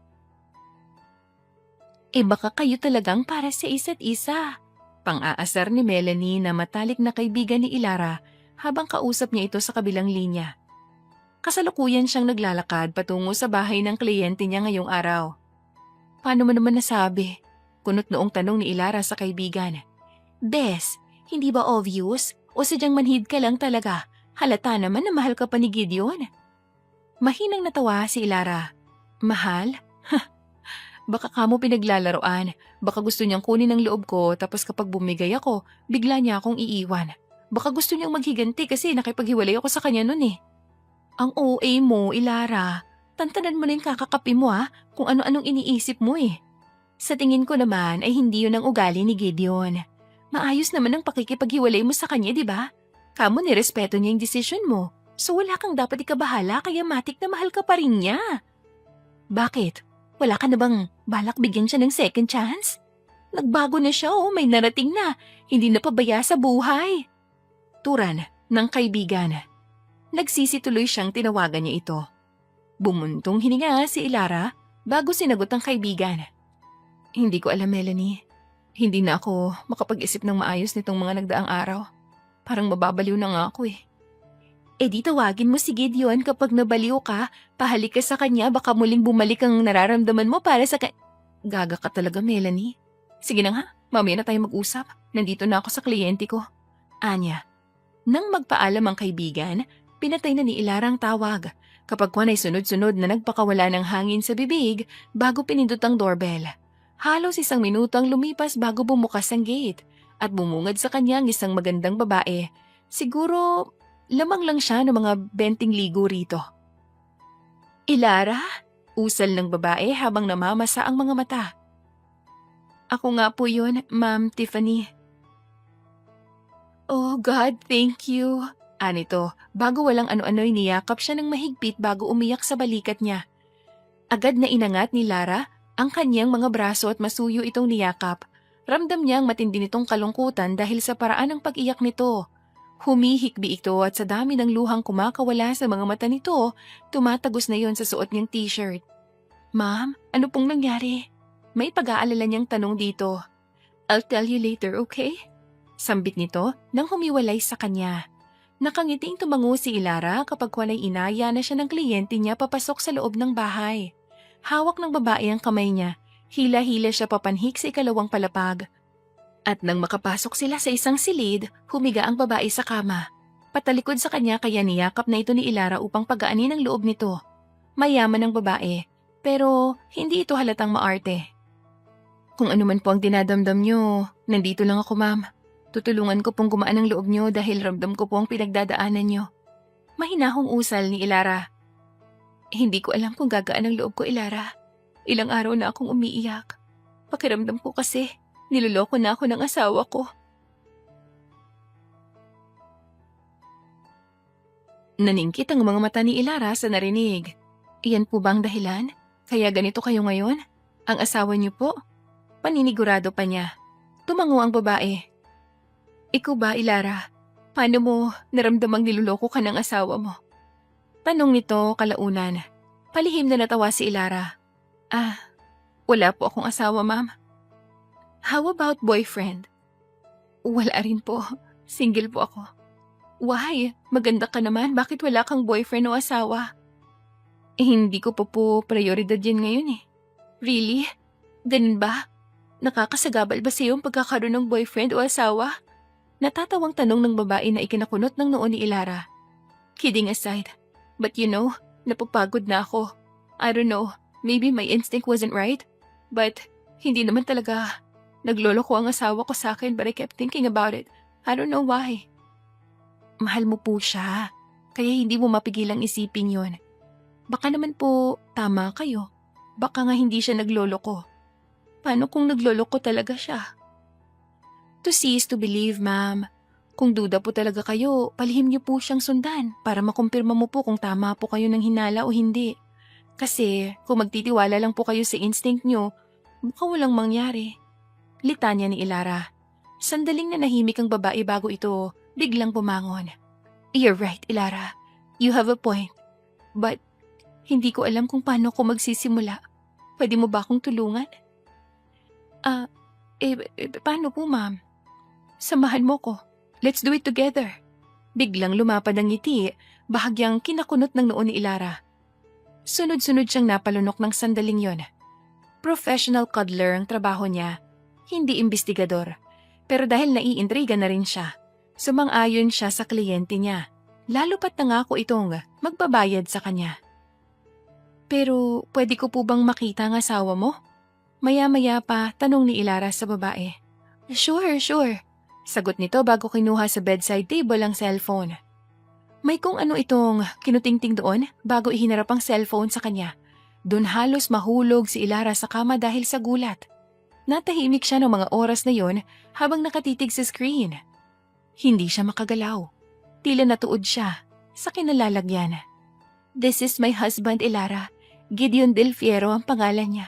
Baka kayo talagang para sa isa't isa. Pang-aasar ni Melanie na matalik na kaibigan ni Ilara habang kausap niya ito sa kabilang linya. Kasalukuyan siyang naglalakad patungo sa bahay ng kliyente niya ngayong araw. Paano mo naman nasabi? Kunot noong tanong ni Ilara sa kaibigan. Bes, hindi ba obvious? O sadyang manhid ka lang talaga? Halata naman na mahal ka pa ni Gideon. Mahinang natawa si Ilara. Mahal? Baka kamo pinaglalaroan. Baka gusto niyang kunin ang loob ko tapos kapag bumigay ako, bigla niya akong iiwan. Baka gusto niyang maghiganti kasi nakipaghiwalay ako sa kanya nun eh. Ang OA mo, Ilara. Tantanan mo na yung kakakapi mo kung ano-anong iniisip mo eh. Sa tingin ko naman ay hindi yun ang ugali ni Gideon. Maayos naman ang pakikipaghiwalay mo sa kanya, di ba? Kamo nirespeto niya yung desisyon mo. So wala kang dapat ikabahala kaya matik na mahal ka pa rin niya. Bakit? Wala ka na bang balak bigyan siya ng second chance? Nagbago na siya may narating na. Hindi na pabaya sa buhay. Turan ng kaibigan. Nagsisituloy siyang tinawagan niya ito. Bumuntong hininga si Ilara bago sinagot ang kaibigan. Hindi ko alam, Melanie. Hindi na ako makapag-isip ng maayos nitong mga nagdaang araw. Parang mababaliw na nga ako eh. Di tawagin mo si Gideon kapag nabaliw ka, pahalik ka sa kanya, baka muling bumalik ang nararamdaman mo para sa Gaga ka talaga, Melanie. Sige na nga, mamaya na tayo mag-usap. Nandito na ako sa kliyente ko. Anya. Nang magpaalam ang kaibigan, pinatay na ni Ilara ang tawag. Kapag kwan ay sunod-sunod na nagpakawala ng hangin sa bibig bago pinindot ang doorbell. Halos 1 minuto ang lumipas bago bumukas ang gate at bumungad sa kanya ang isang magandang babae. Siguro lamang lang siya ng mga 20 ligo rito. Ilara? Usal ng babae habang namamasa ang mga mata. Ako nga po yun, Ma'am Tiffany. Oh God, thank you. Anito, bago walang ano-ano'y niyakap siya ng mahigpit bago umiyak sa balikat niya. Agad na inangat ni Lara ang kanyang mga braso at masuyo itong niyakap. Ramdam niya ang matindi nitong kalungkutan dahil sa paraan ng pag-iyak nito. Humihikbi ito at sa dami ng luhang kumakawala sa mga mata nito, tumatagos na yon sa suot niyang t-shirt. Ma'am, ano pong nangyari? May pag-aalala niyang tanong dito. I'll tell you later, okay? Sambit nito nang humiwalay sa kanya. Nakangiting tumango si Ilara kapag walay inaya na siya ng kliyente niya papasok sa loob ng bahay. Hawak ng babae ang kamay niya, hila-hila siya papanhik sa ikalawang palapag. At nang makapasok sila sa isang silid, humiga ang babae sa kama. Patalikod sa kanya kaya niyakap na ito ni Ilara upang pagaanin ang loob nito. Mayaman ang babae, pero hindi ito halatang maarte. Kung ano man po ang dinadamdam niyo, nandito lang ako, ma'am. Tutulungan ko pong gumaan ang loob niyo dahil ramdam ko po ang pinagdadaanan niyo. Mahinahong usal ni Ilara. Hindi ko alam kung gagaan ang loob ko, Ilara. Ilang araw na akong umiiyak. Pakiramdam ko kasi, niloloko na ako ng asawa ko. Naningkit ang mga mata ni Ilara sa narinig. Iyan po bang dahilan? Kaya ganito kayo ngayon? Ang asawa niyo po? Paninigurado pa niya. Tumango ang babae. Ikaw ba, Ilara? Paano mo naramdamang niloloko ka ng asawa mo? Tanong nito kalaunan. Palihim na natawa si Ilara. Wala po akong asawa, ma'am. How about boyfriend? Wala rin po. Single po ako. Why? Maganda ka naman. Bakit wala kang boyfriend o asawa? Hindi ko pa po prioridad yan ngayon eh. Really? Ganun ba? Nakakasagabal ba sa'yo ang pagkakaroon ng boyfriend o asawa? Natatawang tanong ng babae na ikinakunot ng noo ni Ilara. Kidding aside, but you know, napapagod na ako. I don't know, maybe my instinct wasn't right, but hindi naman talaga nagloloko ang asawa ko sa akin but I kept thinking about it. I don't know why. Mahal mo po siya, kaya hindi mo mapigilang isipin yon. Baka naman po tama kayo. Baka nga hindi siya nagloloko. Paano kung nagloloko talaga siya? To see is to believe, ma'am. Kung duda po talaga kayo, palihim niyo po siyang sundan para makumpirma mo po kung tama po kayo ng hinala o hindi. Kasi kung magtitiwala lang po kayo sa instinct niyo, mukhang walang mangyari. Litanya ni Ilara. Sandaling nanahimik ang babae bago ito biglang bumangon. You're right, Ilara. You have a point. But hindi ko alam kung paano ko magsisimula. Pwede mo ba akong tulungan? Paano po, ma'am? Samahan mo ko. Let's do it together. Biglang lumapad ang ngiti, bahagyang kinakunot ng noo ni Ilara. Sunod-sunod siyang napalunok ng sandaling yon. Professional cuddler ang trabaho niya, hindi imbestigador. Pero dahil naiintriga na rin siya, sumang-ayon siya sa kliyente niya. Lalo pat nangako itong magbabayad sa kanya. Pero pwede ko po bang makita ang asawa mo? Maya-maya pa, tanong ni Ilara sa babae. Sure. Sagot nito bago kinuha sa bedside table ang cellphone. May kung ano itong kinutingting doon bago ihinarap ang cellphone sa kanya. Doon halos mahulog si Ilara sa kama dahil sa gulat. Natahimik siya ng mga oras na yon habang nakatitig sa screen. Hindi siya makagalaw. Tila natuod siya sa kinalalagyan. This is my husband, Ilara. Gideon Del Fiero ang pangalan niya.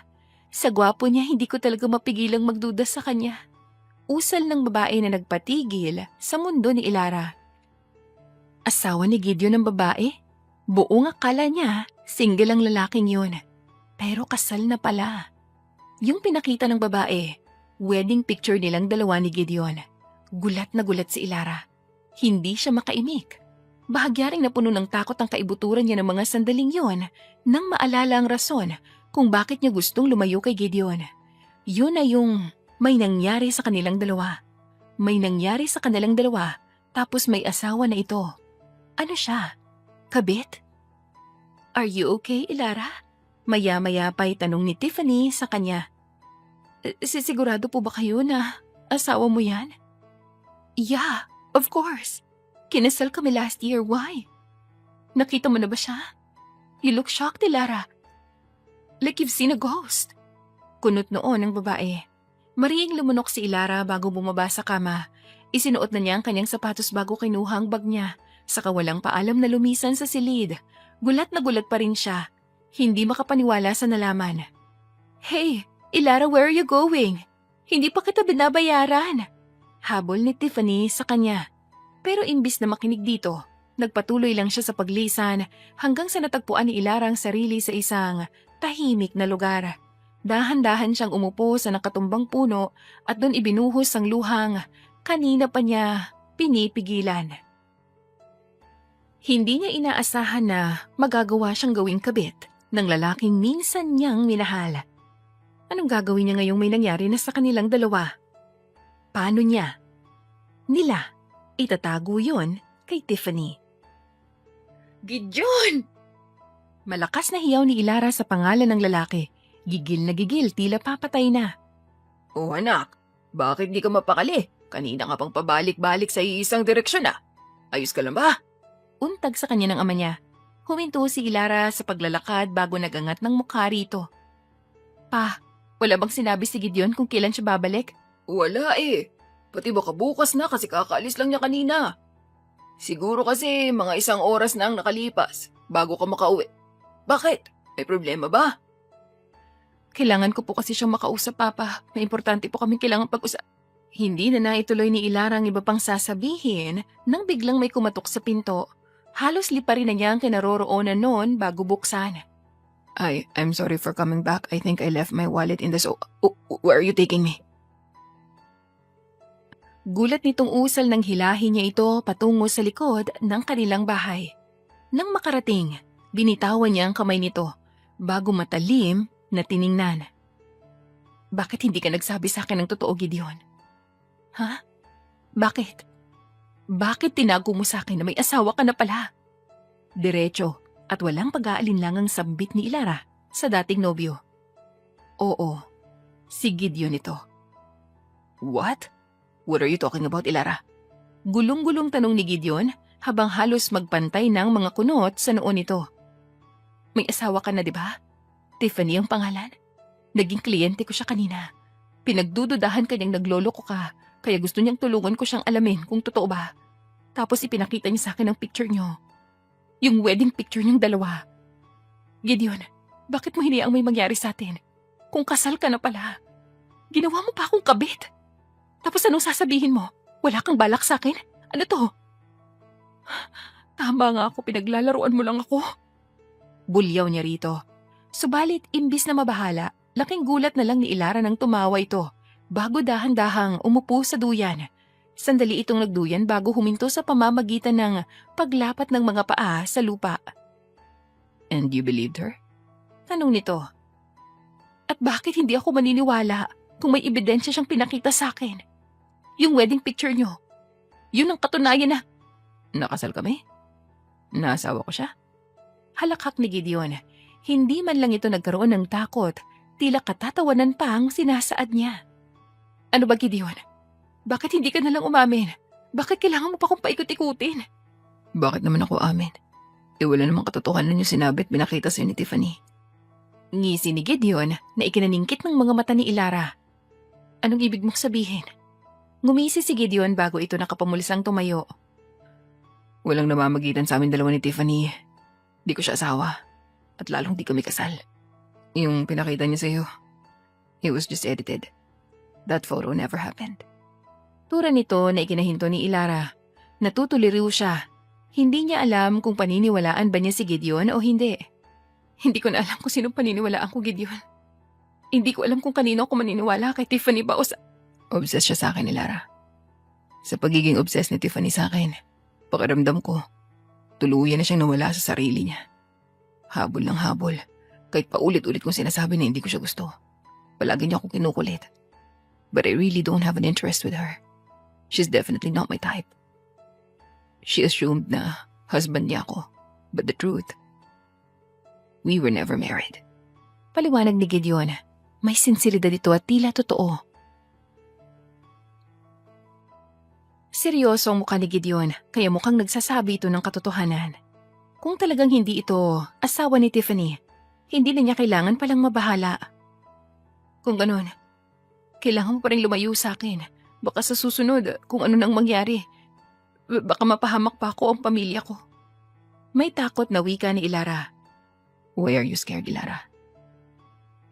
Sa gwapo niya, hindi ko talaga mapigilang magduda sa kanya. Usal ng babae na nagpatigil sa mundo ni Ilara. Asawa ni Gideon ng babae? Buong akala niya, single ang lalaking yun. Pero kasal na pala. Yung pinakita ng babae, wedding picture nilang dalawa ni Gideon. Gulat na gulat si Ilara. Hindi siya makaimik. Bahagya ring napuno ng takot ang kaibuturan niya ng mga sandaling yon nang maalala ang rason kung bakit niya gustong lumayo kay Gideon. Yun ay yung may nangyari sa kanilang dalawa. May nangyari sa kanilang dalawa tapos may asawa na ito. Ano siya? Kabit? Are you okay, Ilara? Maya-maya pa'y tanong ni Tiffany sa kanya. Sigurado po ba kayo na asawa mo yan? Yeah, of course. Kinasal kami last year. Why? Nakita mo na ba siya? You look shocked, Ilara. Like you've seen a ghost. Kunot noon ng babae. Mariing lumunok si Ilara bago bumaba sa kama. Isinuot na niya ang kanyang sapatos bago kinuha ang bag niya. Saka walang paalam na lumisan sa silid. Gulat na gulat pa rin siya. Hindi makapaniwala sa nalaman. Hey, Ilara, where are you going? Hindi pa kita binabayaran. Habol ni Tiffany sa kanya. Pero imbis na makinig dito, nagpatuloy lang siya sa paglisan hanggang sa natagpuan ni Ilara ang sarili sa isang tahimik na lugar. Dahan-dahan siyang umupo sa nakatumbang puno at doon ibinuhos ang luhang kanina pa niya pinipigilan. Hindi niya inaasahan na magagawa siyang gawing kabit ng lalaking minsan niyang minahal. Anong gagawin niya ngayong may nangyari na sa kanilang dalawa? Paano niya? Nila itatago yon kay Tiffany. Gideon! Malakas na hiyaw ni Ilara sa pangalan ng lalaki. Gigil na gigil, tila papatay na. Oh anak, bakit di ka mapakali? Kanina ka pang pabalik-balik sa iisang direksyon ah. Ayos ka lang ba? Untag sa kanya ng ama niya. Huminto si Ilara sa paglalakad bago nagangat ng mukha rito. Pa, wala bang sinabi si Gideon kung kailan siya babalik? Wala eh. Pati baka bukas na kasi kakaalis lang niya kanina. Siguro kasi mga 1 oras na ang nakalipas bago ka makauwi. Bakit? May problema ba? Kailangan ko po kasi siyang makausap, Papa. May importante po kaming kailangan pag-usap. Hindi na naituloy ni Ilara ang iba pang sasabihin nang biglang may kumatok sa pinto. Halos liparin na niya ang kinaroroonan noon bago buksan. I'm sorry for coming back. I think I left my wallet in the where are you taking me? Gulat nitong usal ng hilahin niya ito patungo sa likod ng kanilang bahay. Nang makarating, binitawan niya ang kamay nito bago matalim na tiningnan. Bakit hindi ka nagsabi sa akin ng totoo, Gideon? Ha? Bakit? Bakit tinago mo sa akin na may asawa ka na pala? Diretso at walang pag-aalinlangang sambit ni Ilara sa dating nobyo. Oo, si Gideon ito. What? What are you talking about, Ilara? Gulong-gulong tanong ni Gideon habang halos magpantay ng mga kunot sa noo nito. May asawa ka na, di ba? Tiffany ang pangalan. Naging kliyente ko siya kanina. Pinagdududahan kanyang nagloloko ka, kaya gusto niyang tulungan ko siyang alamin kung totoo ba. Tapos ipinakita niya sa akin ang picture niyo. Yung wedding picture niyong dalawa. Gideon, bakit mo hiniyaang may mangyari sa atin? Kung kasal ka na pala, ginawa mo pa akong kabit. Tapos anong sasabihin mo? Wala kang balak sa akin? Ano to? Tama nga ako, pinaglalaruan mo lang ako. Bulyaw niya rito. Subalit, imbis na mabahala, laking gulat na lang ni Ilara nang tumawa ito bago dahan-dahang umupo sa duyan. Sandali itong nagduyan bago huminto sa pamamagitan ng paglapat ng mga paa sa lupa. And you believed her? Tanong nito. At bakit hindi ako maniniwala kung may ebidensya siyang pinakita sa akin? Yung wedding picture niyo. Yun ang katunayan na Nakasal kami? Naasawa ko siya? halakhak ni Gideon. Hindi man lang ito nagkaroon ng takot, tila katatawanan pa ang sinasaad niya. Ano ba, Gideon? Bakit hindi ka nalang umamin? Bakit kailangan mo pa kong paikot-ikutin? Bakit naman ako amin? Wala namang katotohanan yung sinabi at pinakita sa'yo ni Tiffany. Ngisi ni Gideon na ikinaningkit ng mga mata ni Ilara. Anong ibig mong sabihin? Ngumisi si Gideon bago ito nakapumulisang tumayo. Walang namamagitan sa amin dalawa ni Tiffany. Di ko siya asawa. At lalong di kami kasal. Yung pinakita niya sa'yo, it was just edited. That photo never happened. Tura nito na ikinahinto ni Ilara. Natutuliriw siya. Hindi niya alam kung paniniwalaan ba niya si Gideon o hindi. Hindi ko na alam kung sinong paniniwalaan ko, Gideon. Hindi ko alam kung kanino ako maniniwala, kay Tiffany ba o sa... Obsessed siya sa akin ni Lara. Sa pagiging obsessed ni Tiffany sa akin, pakiramdam ko, tuluyan na siyang nawala sa sarili niya. Habol ng habol, kahit paulit-ulit kong sinasabi na hindi ko siya gusto. Palagi niya ako kinukulit. But I really don't have an interest with her. She's definitely not my type. She assumed na husband niya ako. But the truth, we were never married. Paliwanag ni Gideon. May sinseridad ito at tila totoo. Seryoso ang mukha ni Gideon, kaya mukhang nagsasabi ito ng katotohanan. Kung talagang hindi ito asawa ni Tiffany, hindi na niya kailangan palang mabahala. Kung ganun, kailangan mo pa rin lumayo sa akin. Baka sa susunod, kung ano nang mangyari, baka mapahamak pa ako ang pamilya ko. May takot na wika ni Ilara. Why are you scared, Ilara?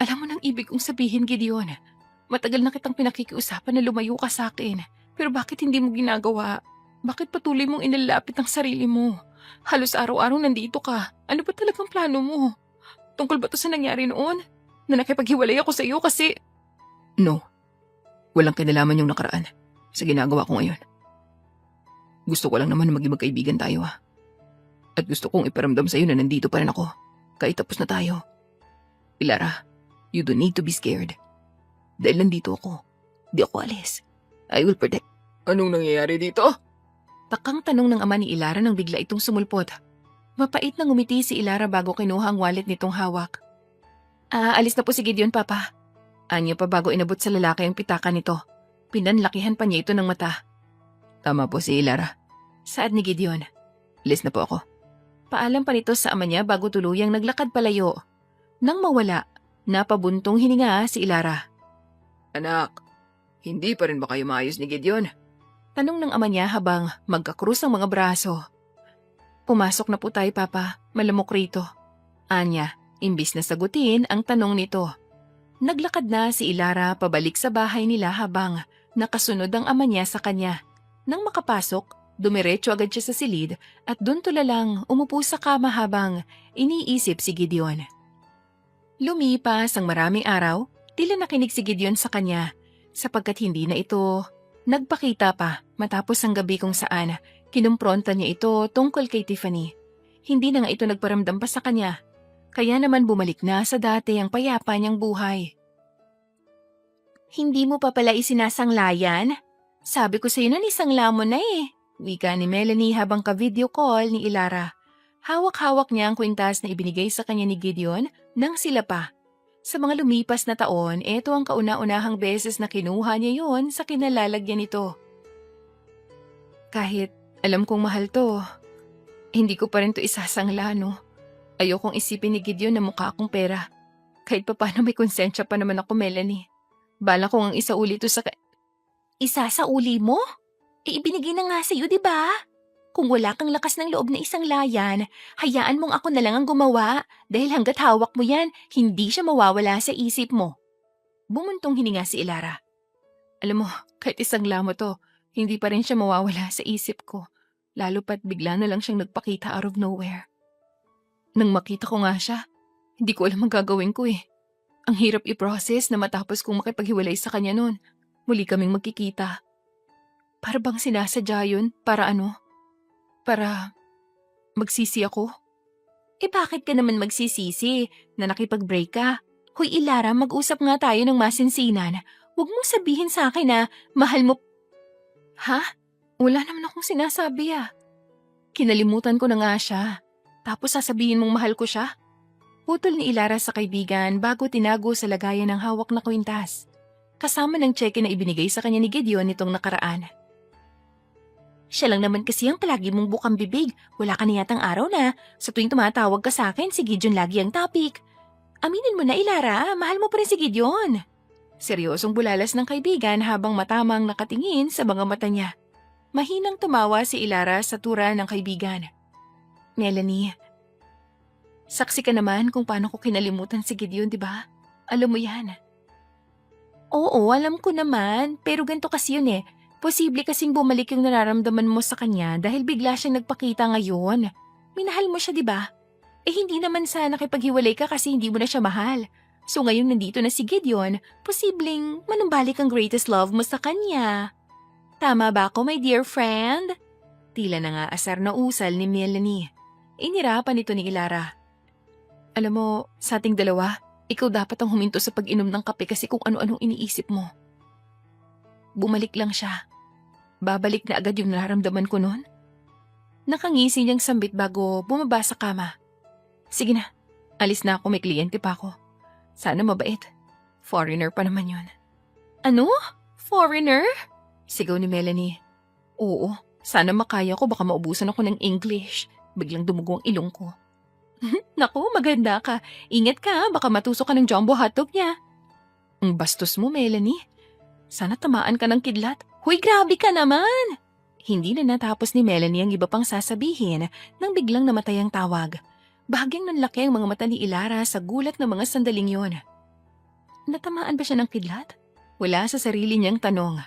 Alam mo nang ibig kong sabihin, Gideon. Matagal na kitang pinakikiusapan na lumayo ka sa akin. Pero bakit hindi mo ginagawa? Bakit patuloy mong inalapit ang sarili mo? Halos araw-araw nandito ka. Ano ba talagang plano mo? Tungkol ba to sa nangyari noon? Na nakipaghiwalay ako sa iyo kasi... No. Walang kinalaman yung nakaraan sa ginagawa ko ngayon. Gusto ko lang naman na maging magkaibigan tayo At gusto kong iparamdam sa iyo na nandito pa rin ako. Kahit tapos na tayo. Ilara, you don't need to be scared. Dahil nandito ako. Di ako alis. I will protect. Anong nangyayari dito? Takang tanong ng ama ni Ilara nang bigla itong sumulpot. Mapait na ngumiti si Ilara bago kinuha ang wallet nitong hawak. Alis na po si Gideon, Papa. Anya pa bago inabot sa lalaki ang pitaka nito. Pinanlakihan pa niya ito ng mata. Tama po si Ilara. Saad ni Gideon. Alis na po ako. Paalam pa nito sa ama niya bago tuluyang naglakad palayo. Nang mawala, napabuntong hininga si Ilara. Anak, hindi pa rin ba kayo maayos ni Gideon? Tanong ng ama niya habang magkakrus ang mga braso. Pumasok na po tayo, Papa. Malamok rito. Anya, imbis na sagutin ang tanong nito. Naglakad na si Ilara pabalik sa bahay nila habang nakasunod ang ama niya sa kanya. Nang makapasok, dumiretso agad siya sa silid at doon tulalang umupo sa kama habang iniisip si Gideon. Lumipas ang maraming araw, tila nakinig si Gideon sa kanya sapagkat hindi na ito nagpakita pa matapos ang gabi kung saan kinumpronta niya ito tungkol kay Tiffany. Hindi na nga ito nagparamdam pa sa kanya, kaya naman bumalik na sa dati ang payapa niyang buhay. Hindi mo pa pala isinasanglayan? Sabi ko sa'yo na isangla mo na wika ni Melanie habang ka-video call ni Ilara. Hawak-hawak niya ang kwintas na ibinigay sa kanya ni Gideon nang sila pa. Sa mga lumipas na taon, ito ang kauna-unahang beses na kinuha niya yon sa kinalalagyan nito. Kahit alam kong mahal to, hindi ko pa rin to isasangla, no? Ayokong isipin ni Gideon na mukha akong pera. Kahit pa paano may konsensya pa naman ako, Melanie. Bala kong ang isauli to sa... Isasauli mo? Ibinigay na nga sa'yo, di ba? Kung wala kang lakas ng loob na isang layan, hayaan mong ako na lang ang gumawa dahil hanggat hawak mo yan, hindi siya mawawala sa isip mo. Bumuntong hininga si Ilara. Alam mo, kahit isang lamo to, hindi pa rin siya mawawala sa isip ko. Lalo pat bigla na lang siyang nagpakita out of nowhere. Nang makita ko nga siya, hindi ko alam ang gagawin ko eh. Ang hirap i-process na matapos kong makipaghiwalay sa kanya noon. Muli kaming magkikita. Para bang sinasadya yun? Para ano? Para magsisi ako? Eh bakit ka naman magsisisi na nakipag-break ka? Hoy Ilara, mag-usap nga tayo ng masinsinan. Huwag mong sabihin sa akin na mahal mo... Ha? Wala naman akong sinasabi ah. Kinalimutan ko na nga siya. Tapos sasabihin mong mahal ko siya? Putol ni Ilara sa kaibigan bago tinago sa lagayan ng hawak na kwintas. Kasama ng cheque na ibinigay sa kanya ni Gideon nitong nakaraan. Siya lang naman kasi ang palagi mong bukang bibig. Wala ka na yatang araw na. Sa tuwing tumatawag ka sa akin, si Gideon lagi ang topic. Aminin mo na Ilara, mahal mo pa rin si Gideon. Seryosong bulalas ng kaibigan habang matamang nakatingin sa mga mata niya. Mahinang tumawa si Ilara sa tura ng kaibigan. Melanie, saksi ka naman kung paano ko kinalimutan si Gideon, di ba? Alam mo yan. Oo, alam ko naman. Pero ganito kasi yun eh. Posible kasing bumalik yung nararamdaman mo sa kanya dahil bigla siyang nagpakita ngayon. Minahal mo siya, di ba? Eh hindi naman sana nakipaghiwalay ka kasi hindi mo na siya mahal. So ngayong nandito na si Gideon, posibleng manumbalik ang greatest love mo sa kanya. Tama ba ako, my dear friend? Tila na nga asar na usal ni Melanie. Inirapan ito ni Ilara. Alam mo, sa ating dalawa, ikaw dapat ang huminto sa pag-inom ng kape kasi kung ano-anong iniisip mo. Bumalik lang siya. Babalik na agad yung nararamdaman ko noon. Nakangisi niyang sambit bago bumaba sa kama. Sige na, alis na ako, may kliyente pa ako. Sana mabait. Foreigner pa naman yun. Ano? Foreigner? Sigaw ni Melanie. Oo, sana makaya ko, baka maubusan ako ng English. Biglang dumugo ang ilong ko. Naku, maganda ka. Ingat ka, baka matusok ka ng jumbo hotdog niya. Ang bastos mo, Melanie. Sana tamaan ka ng kidlat. Huy, grabe ka naman! Hindi na natapos ni Melanie ang iba pang sasabihin nang biglang namatay ang tawag. Bahagyang nanlaki ang mga mata ni Ilara sa gulat ng mga sandaling yon. Natamaan ba siya ng kidlat? Wala sa sarili niyang tanong.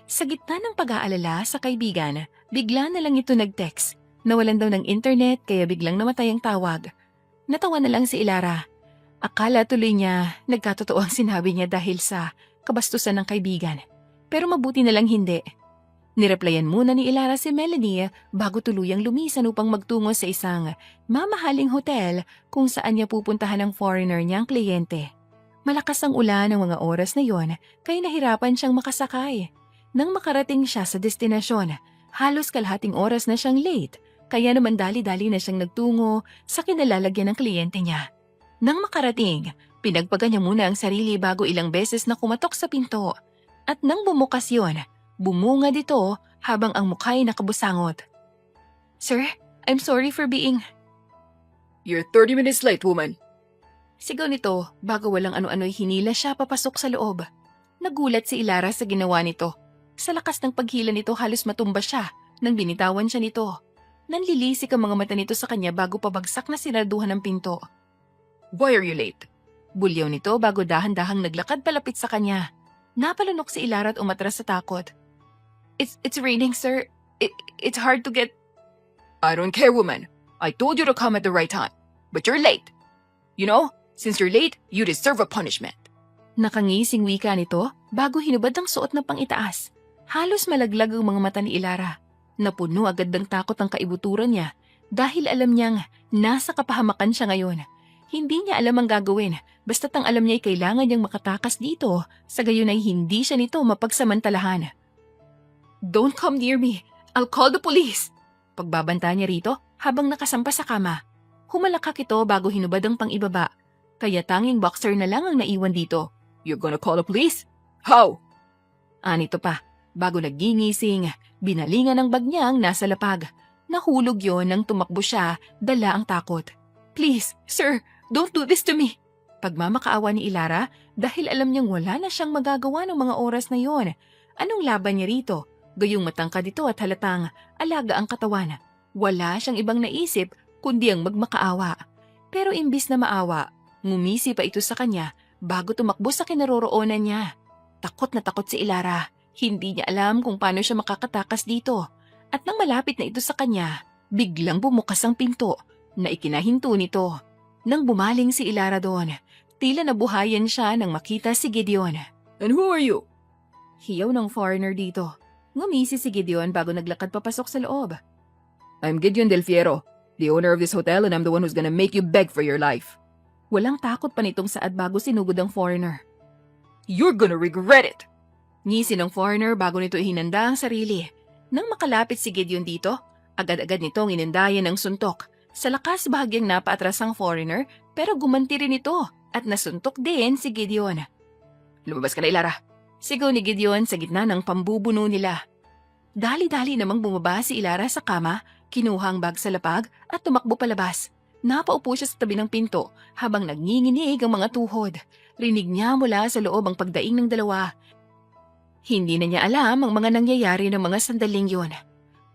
Sa gitna ng pag-aalala sa kaibigan, bigla na lang ito nag-text. Nawalan daw ng internet kaya biglang namatay ang tawag. Natawa na lang si Ilara. Akala tuloy niya nagkatotoo ang sinabi niya dahil sa kabastusan ng kaibigan. Pero mabuti na lang hindi. Nireplyan muna ni Ilara si Melanie bago tuluyang lumisan upang magtungo sa isang mamahaling hotel kung saan niya pupuntahan ang foreigner niyang kliyente. Malakas ang ulan ng mga oras na yon kaya nahirapan siyang makasakay. Nang makarating siya sa destinasyon, halos kalahating oras na siyang late kaya naman dali-dali na siyang nagtungo sa kinalalagyan ng kliyente niya. Nang makarating, pinagpaga niya muna ang sarili bago ilang beses na kumatok sa pinto. At nang bumukas yun, bumunga dito habang ang mukha ay nakabusangot. Sir, I'm sorry for being... You're 30 minutes late, woman. Sigaw nito bago walang ano-ano'y hinila siya papasok sa loob. Nagulat si Ilara sa ginawa nito. Sa lakas ng paghila nito halos matumba siya nang binitawan siya nito. Nanlilisik ang mga mata nito sa kanya bago pabagsak na sinarduhan ng pinto. Why are you late? Bulyaw nito bago dahan-dahang naglakad palapit sa kanya. Napalunok si Ilara at umatras sa takot. It's raining, sir. It's hard to get... I don't care, woman. I told you to come at the right time. But you're late. You know, since you're late, you deserve a punishment. Nakangising wika nito bago hinubad ang suot na pang-itaas. Halos malaglag ang mga mata ni Ilara. Napuno agad ng takot ang kaibuturan niya dahil alam niyang nasa kapahamakan siya ngayon. Hindi niya alam ang gagawin, basta't ang alam niya ay kailangan niyang makatakas dito, sa gayon ay hindi siya nito mapagsamantalahan. Don't come near me. I'll call the police. Pagbabanta niya rito habang nakasampa sa kama. Humalakak ito bago hinubad ang pang-ibaba, kaya tanging boxer na lang ang naiwan dito. You're gonna call the police? How? Anito pa, bago nagigising, binalingan ng bag niya ang nasa lapag. Nahulog yon nang tumakbo siya, dala ang takot. Please, sir, don't do this to me. Pagmamakaawa ni Ilara dahil alam niyang wala na siyang magagawa ng mga oras na yon. Anong laban niya rito? Gayong matangkad ito at halatang alaga ang katawan. Wala siyang ibang naisip kundi ang magmakaawa. Pero imbis na maawa, ngumisi pa ito sa kanya bago tumakbo sa kinaroroonan niya. Takot na takot si Ilara. Hindi niya alam kung paano siya makakatakas dito. At nang malapit na ito sa kanya, biglang bumukas ang pinto na ikinahinto nito. Nang bumaling si Ilara doon, tila nabuhayan siya nang makita si Gideon. And who are you? Hiyaw ng foreigner dito. Ngumisi si Gideon bago naglakad papasok sa loob. I'm Gideon Del Fiero, the owner of this hotel, and I'm the one who's gonna make you beg for your life. Walang takot pa nitong saad bago sinugod ang foreigner. You're gonna regret it! Ngisi ng foreigner bago nito ihinanda ang sarili. Nang makalapit si Gideon dito, agad-agad nitong inindayan ng suntok. Sa lakas bahagyang napaatras ang foreigner pero gumanti rin ito at nasuntok din si Gideon. Lumabas ka na, Ilara. Sigaw ni Gideon sa gitna ng pambubuno nila. Dali-dali namang bumaba si Ilara sa kama, kinuha ang bag sa lapag at tumakbo palabas. Napaupo siya sa tabi ng pinto habang nagnginginig ang mga tuhod. Rinig niya mula sa loob ang pagdaing ng dalawa. Hindi na niya alam ang mga nangyayari ng mga sandaling yun.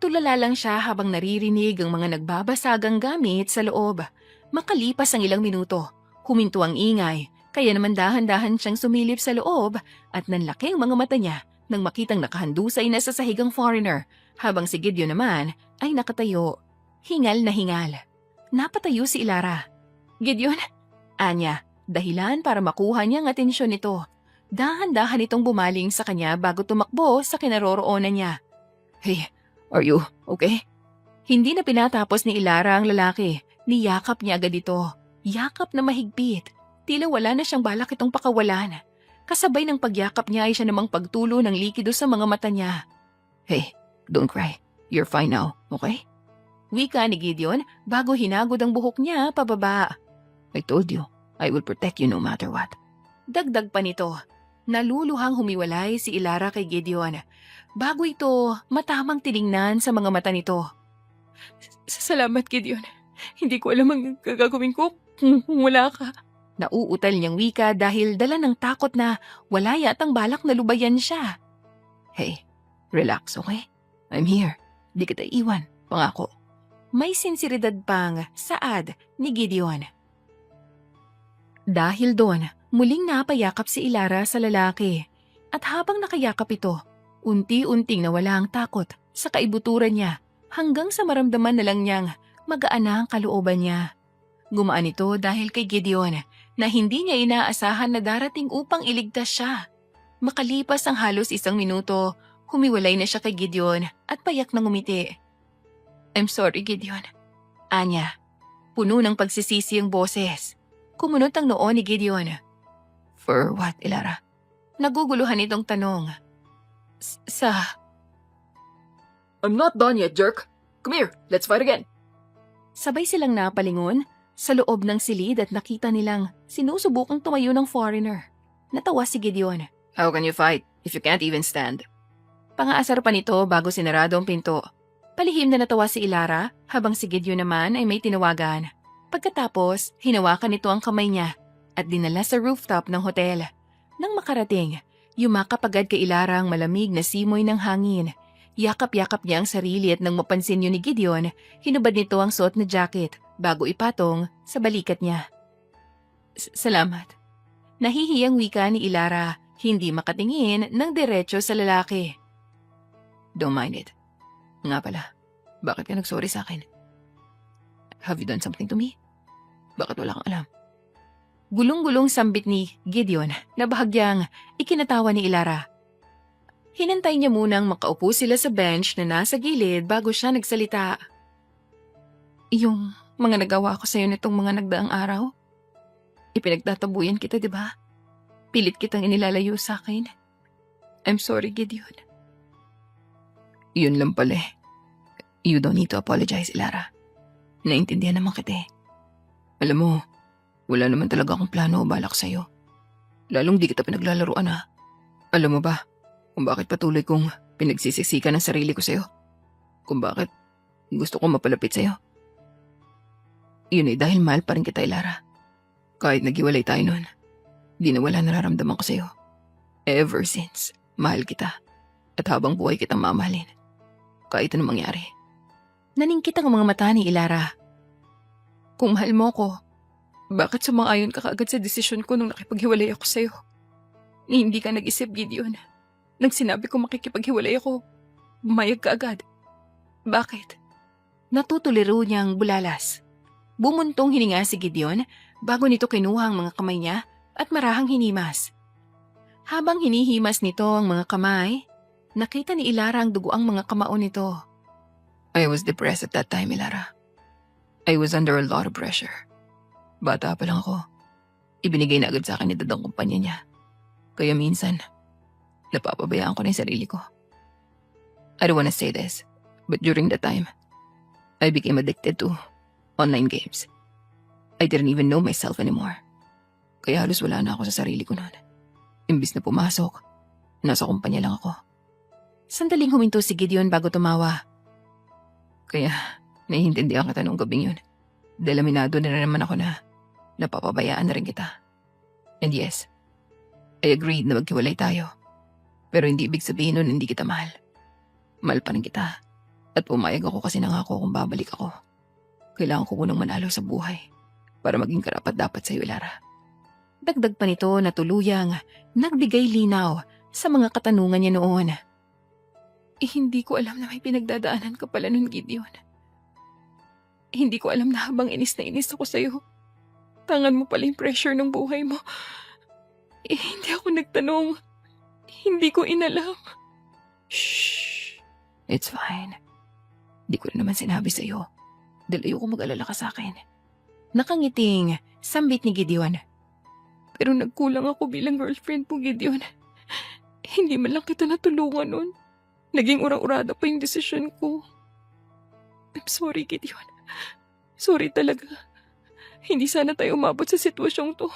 Tulala lang siya habang naririnig ang mga nagbabasagang gamit sa loob. Makalipas ang ilang minuto, huminto ang ingay, kaya naman dahan-dahan siyang sumilip sa loob at nanlaki ang mga mata niya nang makitang nakahandusay na sa sahig ang foreigner, habang si Gideon naman ay nakatayo. Hingal na hingal. Napatayo si Ilara. Gideon? Anya, dahilan para makuha niya ang atensyon nito. Dahan-dahan itong bumaling sa kanya bago tumakbo sa kinaroroonan niya. Hey, are you okay? Hindi na pinatapos ni Ilara ang lalaki. Niyakap niya agad ito. Yakap na mahigpit. Tila wala na siyang balak itong pakawalan. Kasabay ng pagyakap niya ay siya namang pagtulo ng likido sa mga mata niya. Hey, don't cry. You're fine now, okay? Wika ni Gideon bago hinagod ang buhok niya pababa. I told you, I will protect you no matter what. Dagdag pa nito. Naluluhang humiwalay si Ilara kay Gideon. Bago ito, matamang tiningnan sa mga mata nito. Salamat, Gideon. Hindi ko alam ang gagawin ko kung wala ka. Nauutal niyang wika dahil dala ng takot na wala yatang balak na lubayan siya. Hey, relax, okay? I'm here. Di kita iwan, pangako. May sinseridad pang saad ni Gideon. Dahil doon, muling napayakap si Ilara sa lalaki. At habang nakayakap ito, unti-unting nawala ang takot sa kaibuturan niya hanggang sa maramdaman na lang niyang magaan na ang kalooban niya. Gumaan ito dahil kay Gideon na hindi niya inaasahan na darating upang iligtas siya. Makalipas ang halos 1 minuto, humiwalay na siya kay Gideon at payak na ngumiti. I'm sorry, Gideon. Anya, puno ng pagsisisi ang boses. Kumunot ang noo ni Gideon. For what, Ilara? Naguguluhan itong tanong. I'm not done yet, jerk. Come here, let's fight again. Sabay silang napalingon sa loob ng silid at nakita nilang sinusubukang tumayo ng foreigner. Natawa si Gideon. How can you fight if you can't even stand? Pangaasar pa nito bago sinarado ang pinto. Palihim na natawa si Ilara habang si Gideon naman ay may tinawagan. Pagkatapos, hinawakan nito ang kamay niya at dinala sa rooftop ng hotel. Nang makarating, yumakap agad kay Ilara ang malamig na simoy ng hangin. Yakap-yakap niya ang sarili at nang mapansin yun ni Gideon, hinubad nito ang suot na jacket bago ipatong sa balikat niya. Salamat. Nahihiyang wika ni Ilara, hindi makatingin ng diretso sa lalaki. Don't mind it. Nga pala, bakit ka nagsorry sa akin? Have you done something to me? Bakit wala kang alam? Gulong-gulong sambit ni Gideon na bahagyang ikinatawa ni Ilara. Hinantay niya munang makaupo sila sa bench na nasa gilid bago siya nagsalita. Yung mga nagawa ko sa'yo nitong mga nagdaang araw, ipinagtatabuyan kita, di ba? Pilit kitang inilalayo sa akin. I'm sorry, Gideon. Yun lang pala eh. You don't need to apologize, Ilara. Naintindihan naman kita eh. Alam mo, wala naman talaga akong plano o balak sa'yo. Lalong di kita pinaglalaruan ha. Alam mo ba, kung bakit patuloy kong pinagsisisikan ang sarili ko sa'yo? Kung bakit gusto kong mapalapit sa'yo? Yun ay dahil mahal pa rin kita, Ilara. Kahit naghiwalay tayo nun, di na wala nararamdaman ko sa'yo. Ever since, mahal kita. At habang buhay kitang mamahalin. Kahit anong mangyari. Naningkit ang mga mata ni Ilara. Kung mahal mo ko, bakit sumang-ayon ka kaagad sa desisyon ko nung nakipaghiwalay ako sa'yo? Ni hindi ka nag-isip, Gideon, Nang sinabi ko makikipaghiwalay ako, bumayag ka agad. Bakit? Natutuliro niyang bulalas. Bumuntong hininga si Gideon bago nito kinuha ang mga kamay niya at marahang hinimas. Habang hinihimas nito ang mga kamay, nakita ni Ilara ang dugo ang mga kamao nito. I was depressed at that time, Ilara. I was under a lot of pressure. Bata pa lang ako. Ibinigay na agad sa akin ni Dad ang kumpanya niya. Kaya minsan, napapabayaan ko na yung sarili ko. I don't wanna say this, but during that time, I became addicted to online games. I didn't even know myself anymore. Kaya halos wala na ako sa sarili ko noon. Imbis na pumasok, nasa kumpanya lang ako. Sandaling huminto si Gideon bago tumawa. Kaya naiintindihan kita noong gabing yun. Dahil aminado na naman ako na napapabayaan na rin kita. And yes, I agreed na maghiwalay tayo. Pero hindi ibig sabihin nun hindi kita mahal. Mahal pa rin kita. At pumayag ako kasi nangako kung babalik ako. Kailangan ko munang manalo sa buhay para maging karapat-dapat sa'yo, Ilara. Dagdag pa nito na tuluyang nagbigay linaw sa mga katanungan niya noon. Hindi ko alam na may pinagdadaanan ka pala nun, Gideon. Hindi ko alam na habang inis na inis ako sa'yo, tangan mo pala yung pressure ng buhay mo. Hindi ako nagtanong. Hindi ko inalam. Shh! It's fine. Di ko na naman sinabi sa'yo dahil ayoko mag-alala ka sa akin. Nakangiting sambit ni Gideon. Pero nagkulang ako bilang girlfriend mo, Gideon. Hindi man lang kita natulungan nun. Naging urang-urada pa yung desisyon ko. I'm sorry, Gideon. Sorry talaga. Hindi sana tayo umabot sa sitwasyong to.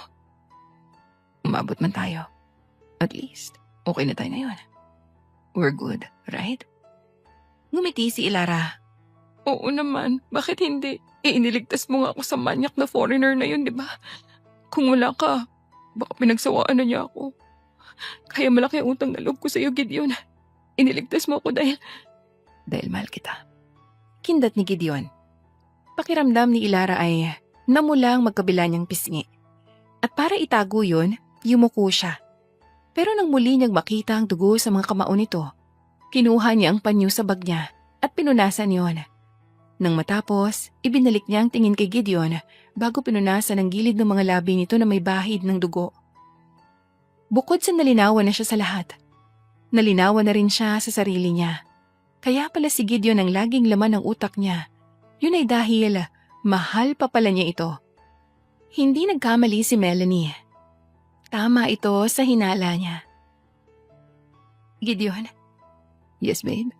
Umabot man tayo. At least, okay na tayo ngayon. We're good, right? Ngumiti si Ilara. Oo naman, bakit hindi? Iniligtas mo nga ako sa manyak na foreigner na yun, di ba? Kung wala ka, baka pinagsawaan na niya ako. Kaya malaki ang utang na loob ko sa iyo, Gideon. Iniligtas mo ako dahil mahal kita. Kindat ni Gideon. Pakiramdam ni Ilara ay namulang magkabila niyang pisngi. At para itago yun, yumuko siya. Pero nang muli niyang makita ang dugo sa mga kamao nito, kinuha niya ang panyo sa bag niya at pinunasan yon. Nang matapos, ibinalik niya ang tingin kay Gideon bago pinunasan ang gilid ng mga labi nito na may bahid ng dugo. Bukod sa nalinawan na siya sa lahat, nalinawan na rin siya sa sarili niya. Kaya pala si Gideon ang laging laman ng utak niya. Yun ay dahil mahal pa pala niya ito. Hindi nagkamali si Melanie. Tama ito sa hinala niya. Gideon? Yes, babe?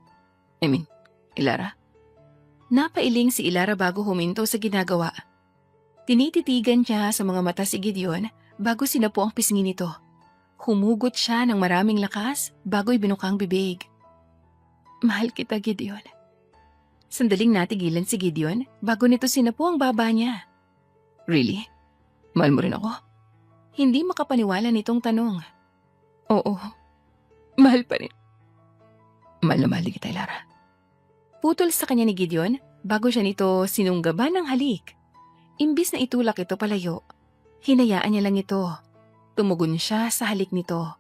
I mean, Ilara? Napailing si Ilara bago huminto sa ginagawa. Tinititigan niya sa mga mata si Gideon bago sinapo ang pisngi nito. Humugot siya ng maraming lakas bago ibinukang bibig. Mahal kita, Gideon. Sandaling natigilan si Gideon bago nito sinapo ang baba niya. Really? Mahal mo rin ako? Hindi makapaniwala nitong tanong. Oo, mahal pa rin. Mahal na mahal din kita, Ilara. Putol sa kanya ni Gideon bago siya nito sinunggaban ng halik. Imbis na itulak ito palayo, hinayaan niya lang ito. Tumugon siya sa halik nito.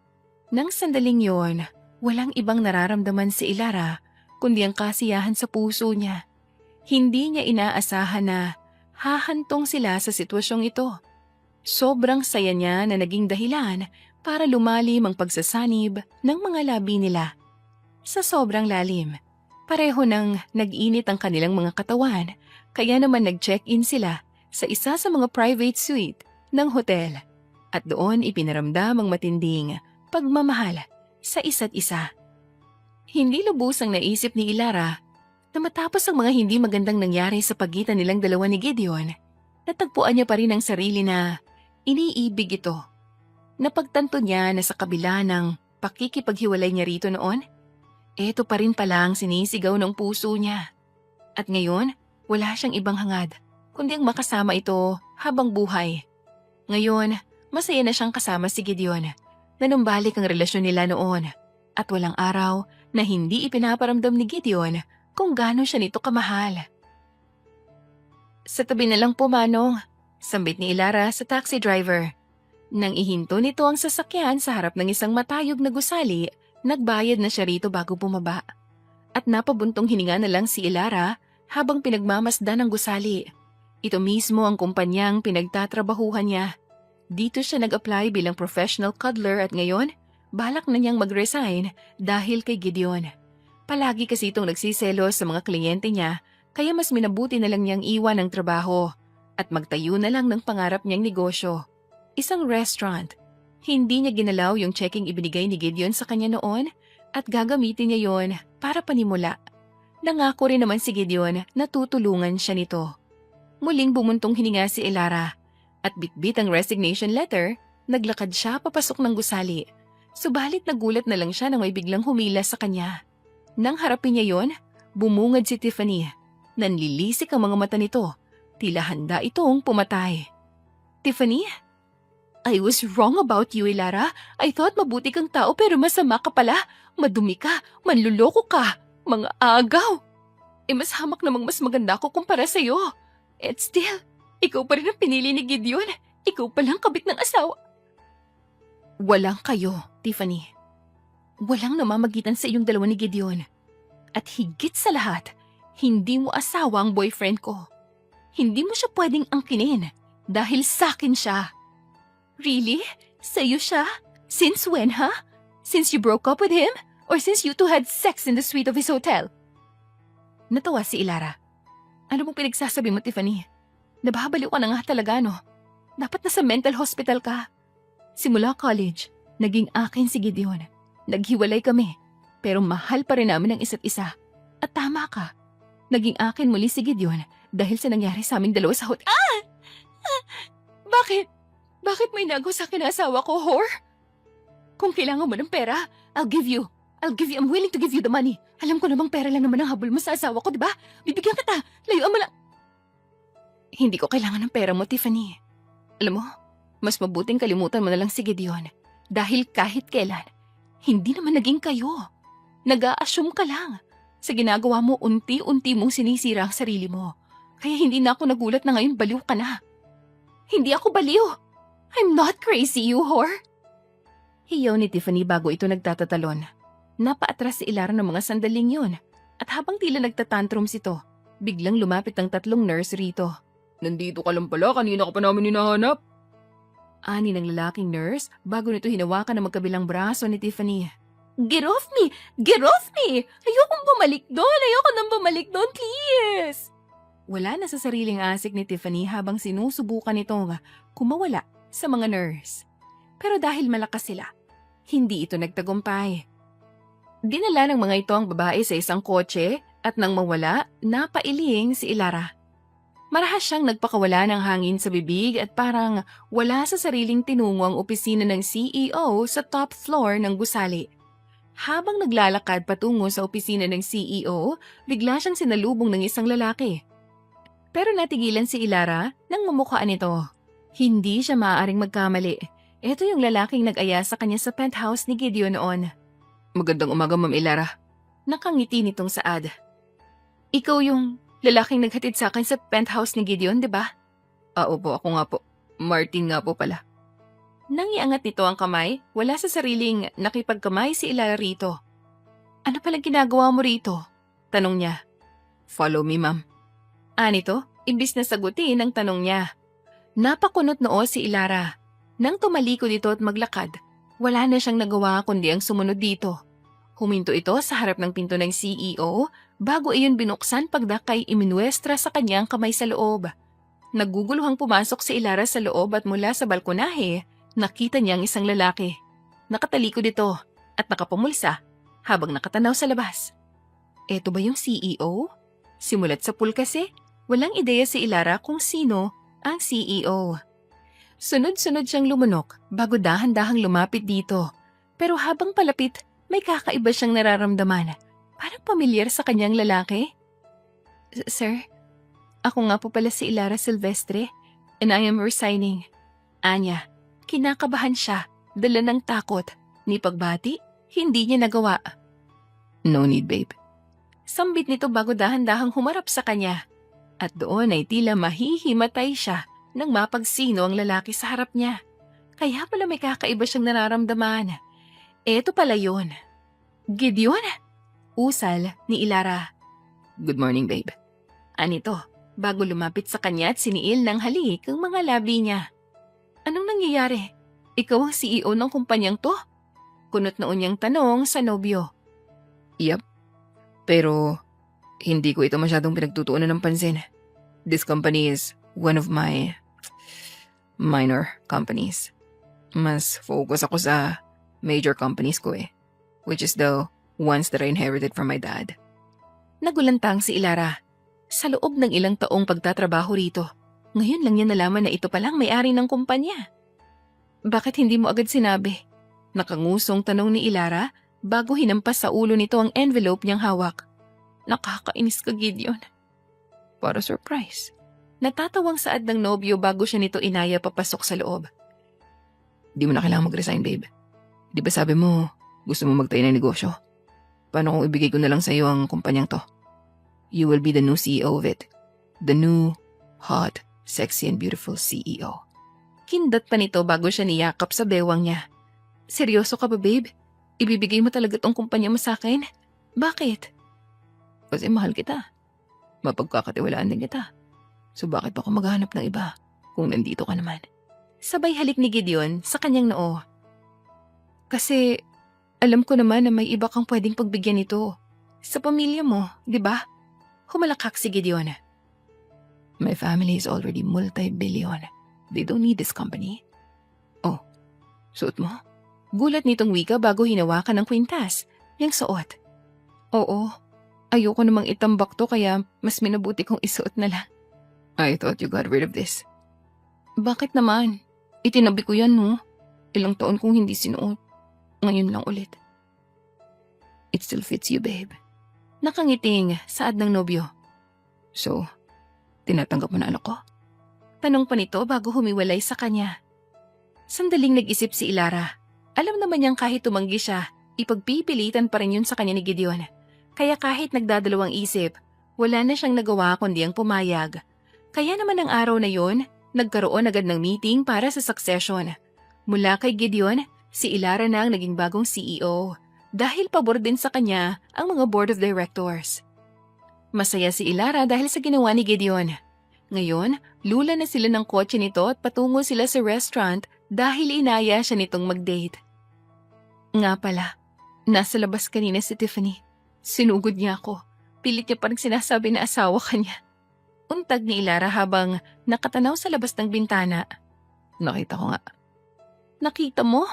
Nang sandaling yon, walang ibang nararamdaman si Ilara kundi ang kasiyahan sa puso niya. Hindi niya inaasahan na hahantong sila sa sitwasyong ito. Sobrang saya niya na naging dahilan para lumalim ang pagsasanib ng mga labi nila. Sa sobrang lalim, pareho nang nag-init ang kanilang mga katawan, kaya naman nag-check-in sila sa isa sa mga private suite ng hotel. At doon ipinaramdam ang matinding pagmamahal sa isa't isa. Hindi lubusang naisip ni Ilara na matapos ang mga hindi magandang nangyari sa pagitan nilang dalawa ni Gideon, natagpuan niya pa rin ang sarili na iniibig ito. Napagtanto niya na sa kabila ng pakikipaghiwalay niya rito noon, eto pa rin palang sinisigaw ng puso niya. At ngayon, wala siyang ibang hangad, kundi ang makasama ito habang buhay. Ngayon, masaya na siyang kasama si Gideon. Nanumbalik ang relasyon nila noon. At walang araw na hindi ipinaparamdam ni Gideon kung gaano siya nito kamahal. Sa tabi na lang po, Manong, sambit ni Ilara sa taxi driver. Nang ihinto nito ang sasakyan sa harap ng isang matayog na gusali Nagbayad na siya rito bago bumaba. At napabuntong hininga na lang si Ilara habang pinagmamasdan ng gusali. Ito mismo ang kumpanyang pinagtatrabahuhan niya. Dito siya nag-apply bilang professional cuddler at ngayon, balak na niyang mag-resign dahil kay Gideon. Palagi kasi itong nagsiselos sa mga kliyente niya kaya mas minabuti na lang niyang iwan ang trabaho at magtayo na lang ng pangarap niyang negosyo. Isang restaurant. Hindi niya ginalaw yung checking ibinigay ni Gideon sa kanya noon at gagamitin niya yon para panimula. Nangako rin naman si Gideon na tutulungan siya nito. Muling bumuntong hininga si Ilara at bitbit ang resignation letter, naglakad siya papasok ng gusali. Subalit nagulat na lang siya nang may biglang humila sa kanya. Nang harapin niya yon, bumungad si Tiffany. Nanlilisik ang mga mata nito. Tila handa itong pumatay. Tiffany? I was wrong about you, Ilara. I thought mabuti kang tao pero masama ka pala. Madumi ka, manluloko ka, mga agaw. Mas hamak namang mas maganda ako kumpara sa'yo. And still, ikaw pa rin ang pinili ni Gideon. Ikaw palang kabit ng asawa. Walang kayo, Tiffany. Walang namamagitan sa iyong dalawa ni Gideon. At higit sa lahat, hindi mo asawa ang boyfriend ko. Hindi mo siya pwedeng angkinin dahil sakin siya. Really? Sa'yo siya? Since when, ha? Since you broke up with him? Or since you two had sex in the suite of his hotel? Natawa si Ilara. Ano mong pinagsasabi mo, Tiffany? Nababaliw ka na nga talaga, no? Dapat nasa mental hospital ka. Simula college, naging akin si Gideon. Naghiwalay kami, pero mahal pa rin namin ang isa't isa. At tama ka. Naging akin muli si Gideon dahil sa nangyari sa aming dalawa sa hotel. Bakit? Bakit may nagawa sa akin na asawa ko, whore? Kung kailangan mo ng pera, I'll give you. I'm willing to give you the money. Alam ko namang pera lang naman ang habol mo sa asawa ko, di ba? Bibigyan kita. Layuan mo lang. Hindi ko kailangan ng pera mo, Tiffany. Alam mo, mas mabuting kalimutan mo na lang si Gideon. Dahil kahit kailan, hindi naman naging kayo. Nag-a-assume ka lang. Sa ginagawa mo, unti-unti mong sinisira ang sarili mo. Kaya hindi na ako nagulat na ngayon baliw ka na. Hindi ako baliw. I'm not crazy, you whore. Hiyaw ni Tiffany bago ito nagtatatalon. Napaatras si Ilara ng mga sandaling yun. At habang tila nagtatantrums ito, biglang lumapit ang 3 nurse rito. Nandito ka lang pala, kanina ka pa namin hinahanap. Ani ng lalaking nurse bago nito hinawakan ang magkabilang braso ni Tiffany. Get off me! Get off me! Ayokong bumalik doon! Ayoko nang bumalik doon, please! Wala na sa sariling asik ni Tiffany habang sinusubukan nitong kumawala sa mga nurse. Pero dahil malakas sila, hindi ito nagtagumpay. Dinala ng mga ito ang babae sa isang kotse at nang mawala, napailing si Ilara. Marahas siyang nagpakawala ng hangin sa bibig at parang wala sa sariling tinungo ang opisina ng CEO sa top floor ng gusali. Habang naglalakad patungo sa opisina ng CEO, bigla siyang sinalubong ng isang lalaki. Pero natigilan si Ilara nang mamukhaan ito. Hindi siya maaaring magkamali. Ito yung lalaking nag-aya sa kanya sa penthouse ni Gideon noon. Magandang umaga, Ma'am Ilara. Nakangiti nitong saad. Ikaw yung lalaking naghatid sa akin sa penthouse ni Gideon, di ba? Opo, ako nga po. Martin nga po pala. Nang iangat nito ang kamay, wala sa sariling nakipagkamay si Ilara rito. Ano palang ginagawa mo rito? Tanong niya. Follow me, ma'am. Anito, imbis na sagutin ang tanong niya. Napakunot noo si Ilara. Nang tumalikod ito at maglakad, wala na siyang nagawa kundi ang sumunod dito. Huminto ito sa harap ng pinto ng CEO bago iyon binuksan pagdakay iminuestra sa kanyang kamay sa loob. Naguguluhang pumasok si Ilara sa loob at mula sa balkonahe, nakita niya ang isang lalaki. Nakatalikod ito at nakapumulsa habang nakatanaw sa labas. Eto ba yung CEO? Simulat sa pool kasi, walang ideya si Ilara kung sino ang CEO. Sunod-sunod siyang lumunok bago dahan-dahang lumapit dito. Pero habang palapit, may kakaiba siyang nararamdaman. Parang pamilyar sa kanyang lalaki. Sir, ako nga po pala si Ilara Silvestre and I am resigning. Anya, kinakabahan siya, dala ng takot. Ni pagbati, hindi niya nagawa. No need, babe. Sambit nito bago dahan-dahang humarap sa kanya. At doon ay tila mahihimatay siya nang mapagsino ang lalaki sa harap niya. Kaya pala may kakaiba siyang nararamdaman. Eto pala yun. Gideon? Usal ni Ilara. Good morning, babe. Anito, bago lumapit sa kanya at siniil ng halik ang mga labi niya. Anong nangyayari? Ikaw ang CEO ng kumpanyang to? Kunot noon niyang tanong sa nobyo. Yep. Pero hindi ko ito masyadong pinagtutuunan ng pansin. This company is one of my minor companies. Mas focus ako sa major companies ko eh. Which is the ones that I inherited from my dad. Nagulantang si Ilara. Sa loob ng ilang taong pagtatrabaho rito, ngayon lang niya nalaman na ito palang may-ari ng kumpanya. Bakit hindi mo agad sinabi? Nakangusong tanong ni Ilara bago hinampas sa ulo nito ang envelope niyang hawak. Nakakainis ka, Gideon. Para surprise. Natatawang saad ng nobyo bago siya nito inaya papasok sa loob. Di mo na kailangang mag-resign, babe. Di ba sabi mo, gusto mo magtayo ng negosyo? Paano kung ibigay ko na lang sa iyo ang kumpanyang to? You will be the new CEO of it. The new, hot, sexy and beautiful CEO. Kindat pa nito bago siya niyakap sa bewang niya. Seryoso ka ba, babe? Ibibigay mo talaga tong kumpanya mo sa akin? Bakit? Kasi mahal kita. Mapagkakatiwalaan din kita. So bakit pa ako maghahanap ng iba kung nandito ka naman? Sabay halik ni Gideon sa kanyang noo. Kasi alam ko naman na may iba kang pwedeng pagbigyan nito. Sa pamilya mo, di ba? Humalakak si Gideon. My family is already multi-billion. They don't need this company. Oh, suot mo? Gulat nitong wika bago hinawakan ng kwintas, yung suot. Oo, ayoko namang itambak to kaya mas minabuti kong isuot na lang. I thought you got rid of this. Bakit naman? Itinabi ko yan, no? Ilang taon kong hindi sinuot. Ngayon lang ulit. It still fits you, babe. Nakangiting saad ng nobyo. So, tinatanggap mo na anak ko? Tanong pa nito bago humiwalay sa kanya. Sandaling nag-isip si Ilara. Alam naman niyang kahit tumanggi siya, ipagpipilitan pa rin yun sa kanya ni Gideon. Kaya kahit nagdadalawang isip, wala na siyang nagawa kundi ang pumayag. Kaya naman ang araw na yon, nagkaroon agad ng meeting para sa succession. Mula kay Gideon, si Ilara na ang naging bagong CEO. Dahil pabor din sa kanya ang mga board of directors. Masaya si Ilara dahil sa ginawa ni Gideon. Ngayon, lula na sila ng kotse nito at patungo sila sa restaurant dahil inaya siya nitong mag-date. Nga pala, nasa labas kanina si Tiffany. Sinugod niya ako. Pilit niya parang sinasabi na asawa ka niya. Untag ni Ilara habang nakatanaw sa labas ng bintana. Nakita ko nga. Nakita mo?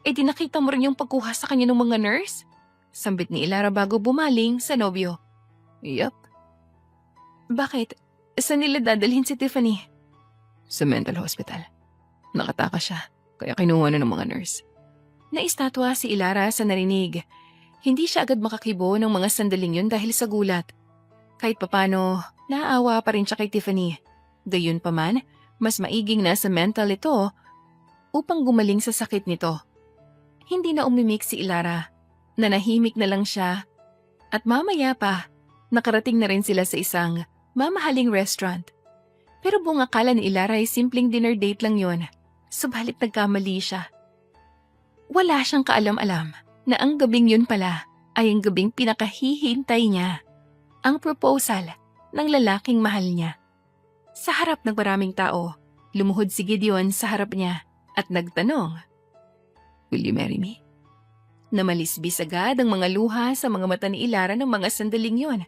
Eh di nakita mo rin yung pagkuha sa kanya ng mga nurse? Sambit ni Ilara bago bumaling sa nobyo. Yup. Bakit? Saan nila dadalhin si Tiffany? Sa mental hospital. Nakataka siya, kaya kinuha na ng mga nurse. Naistatwa si Ilara sa narinig. Hindi siya agad makakibo ng mga sandaling yun dahil sa gulat. Kahit papano, naaawa pa rin siya kay Tiffany. Gayun pa man, mas maiging na sa mental ito upang gumaling sa sakit nito. Hindi na umimik si Ilara. Nanahimik na lang siya. At mamaya pa, nakarating na rin sila sa isang mamahaling restaurant. Pero buong akala ni Ilara ay simpleng dinner date lang yon. Subalit nagkamali siya. Wala siyang kaalam-alam na ang gabing yun pala ay ang gabing pinakahihintay niya. Ang proposal ng lalaking mahal niya. Sa harap ng maraming tao, lumuhod si Gideon sa harap niya at nagtanong, Will you marry me? Namalisbis agad ang mga luha sa mga mata ni Ilara ng mga sandaling yon.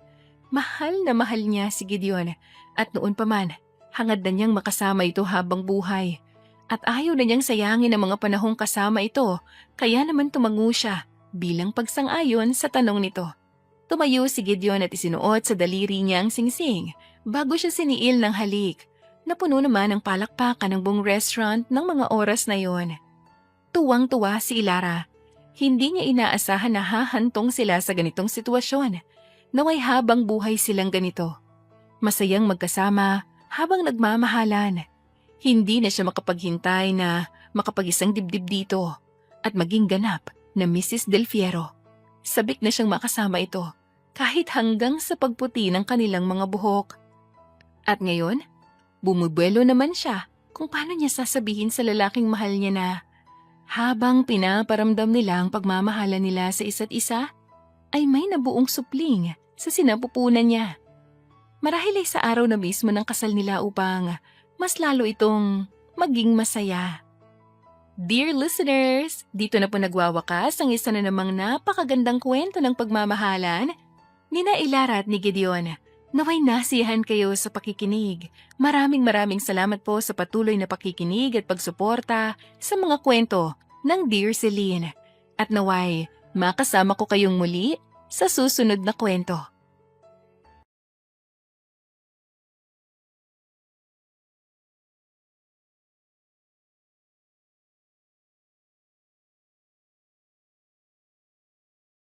Mahal na mahal niya si Gideon at noon pa man, hangad na niyang makasama ito habang buhay. At ayaw na niyang sayangin ang mga panahong kasama ito, kaya naman tumango siya bilang pagsang-ayon sa tanong nito. Tumayo si Gideon at isinuot sa daliri niya ang singsing bago siya siniil ng halik. Napuno naman ang palakpakan ng buong restaurant ng mga oras na yon. Tuwang-tuwa si Ilara. Hindi niya inaasahan na hahantong sila sa ganitong sitwasyon. Naway habang buhay silang ganito. Masayang magkasama habang nagmamahalan. Hindi na siya makapaghintay na makapag-isang dibdib dito at maging ganap na Mrs. Del Fierro. Sabik na siyang makasama ito kahit hanggang sa pagputi ng kanilang mga buhok. At ngayon, bumubuelo naman siya kung paano niya sasabihin sa lalaking mahal niya na habang pinaparamdam nila ang pagmamahalan nila sa isa't isa, ay may nabuong supling sa sinapupunan niya. Marahil ay sa araw na mismo ng kasal nila upang mas lalo itong maging masaya. Dear listeners, dito na po nagwawakas ang isa na namang napakagandang kwento ng pagmamahalan ni na Ilara at ni Gideon. Naway nasiyahan kayo sa pakikinig. Maraming salamat po sa patuloy na pakikinig at pagsuporta sa mga kwento ng Dear Celine. At naway, makasama ko kayong muli sa susunod na kwento.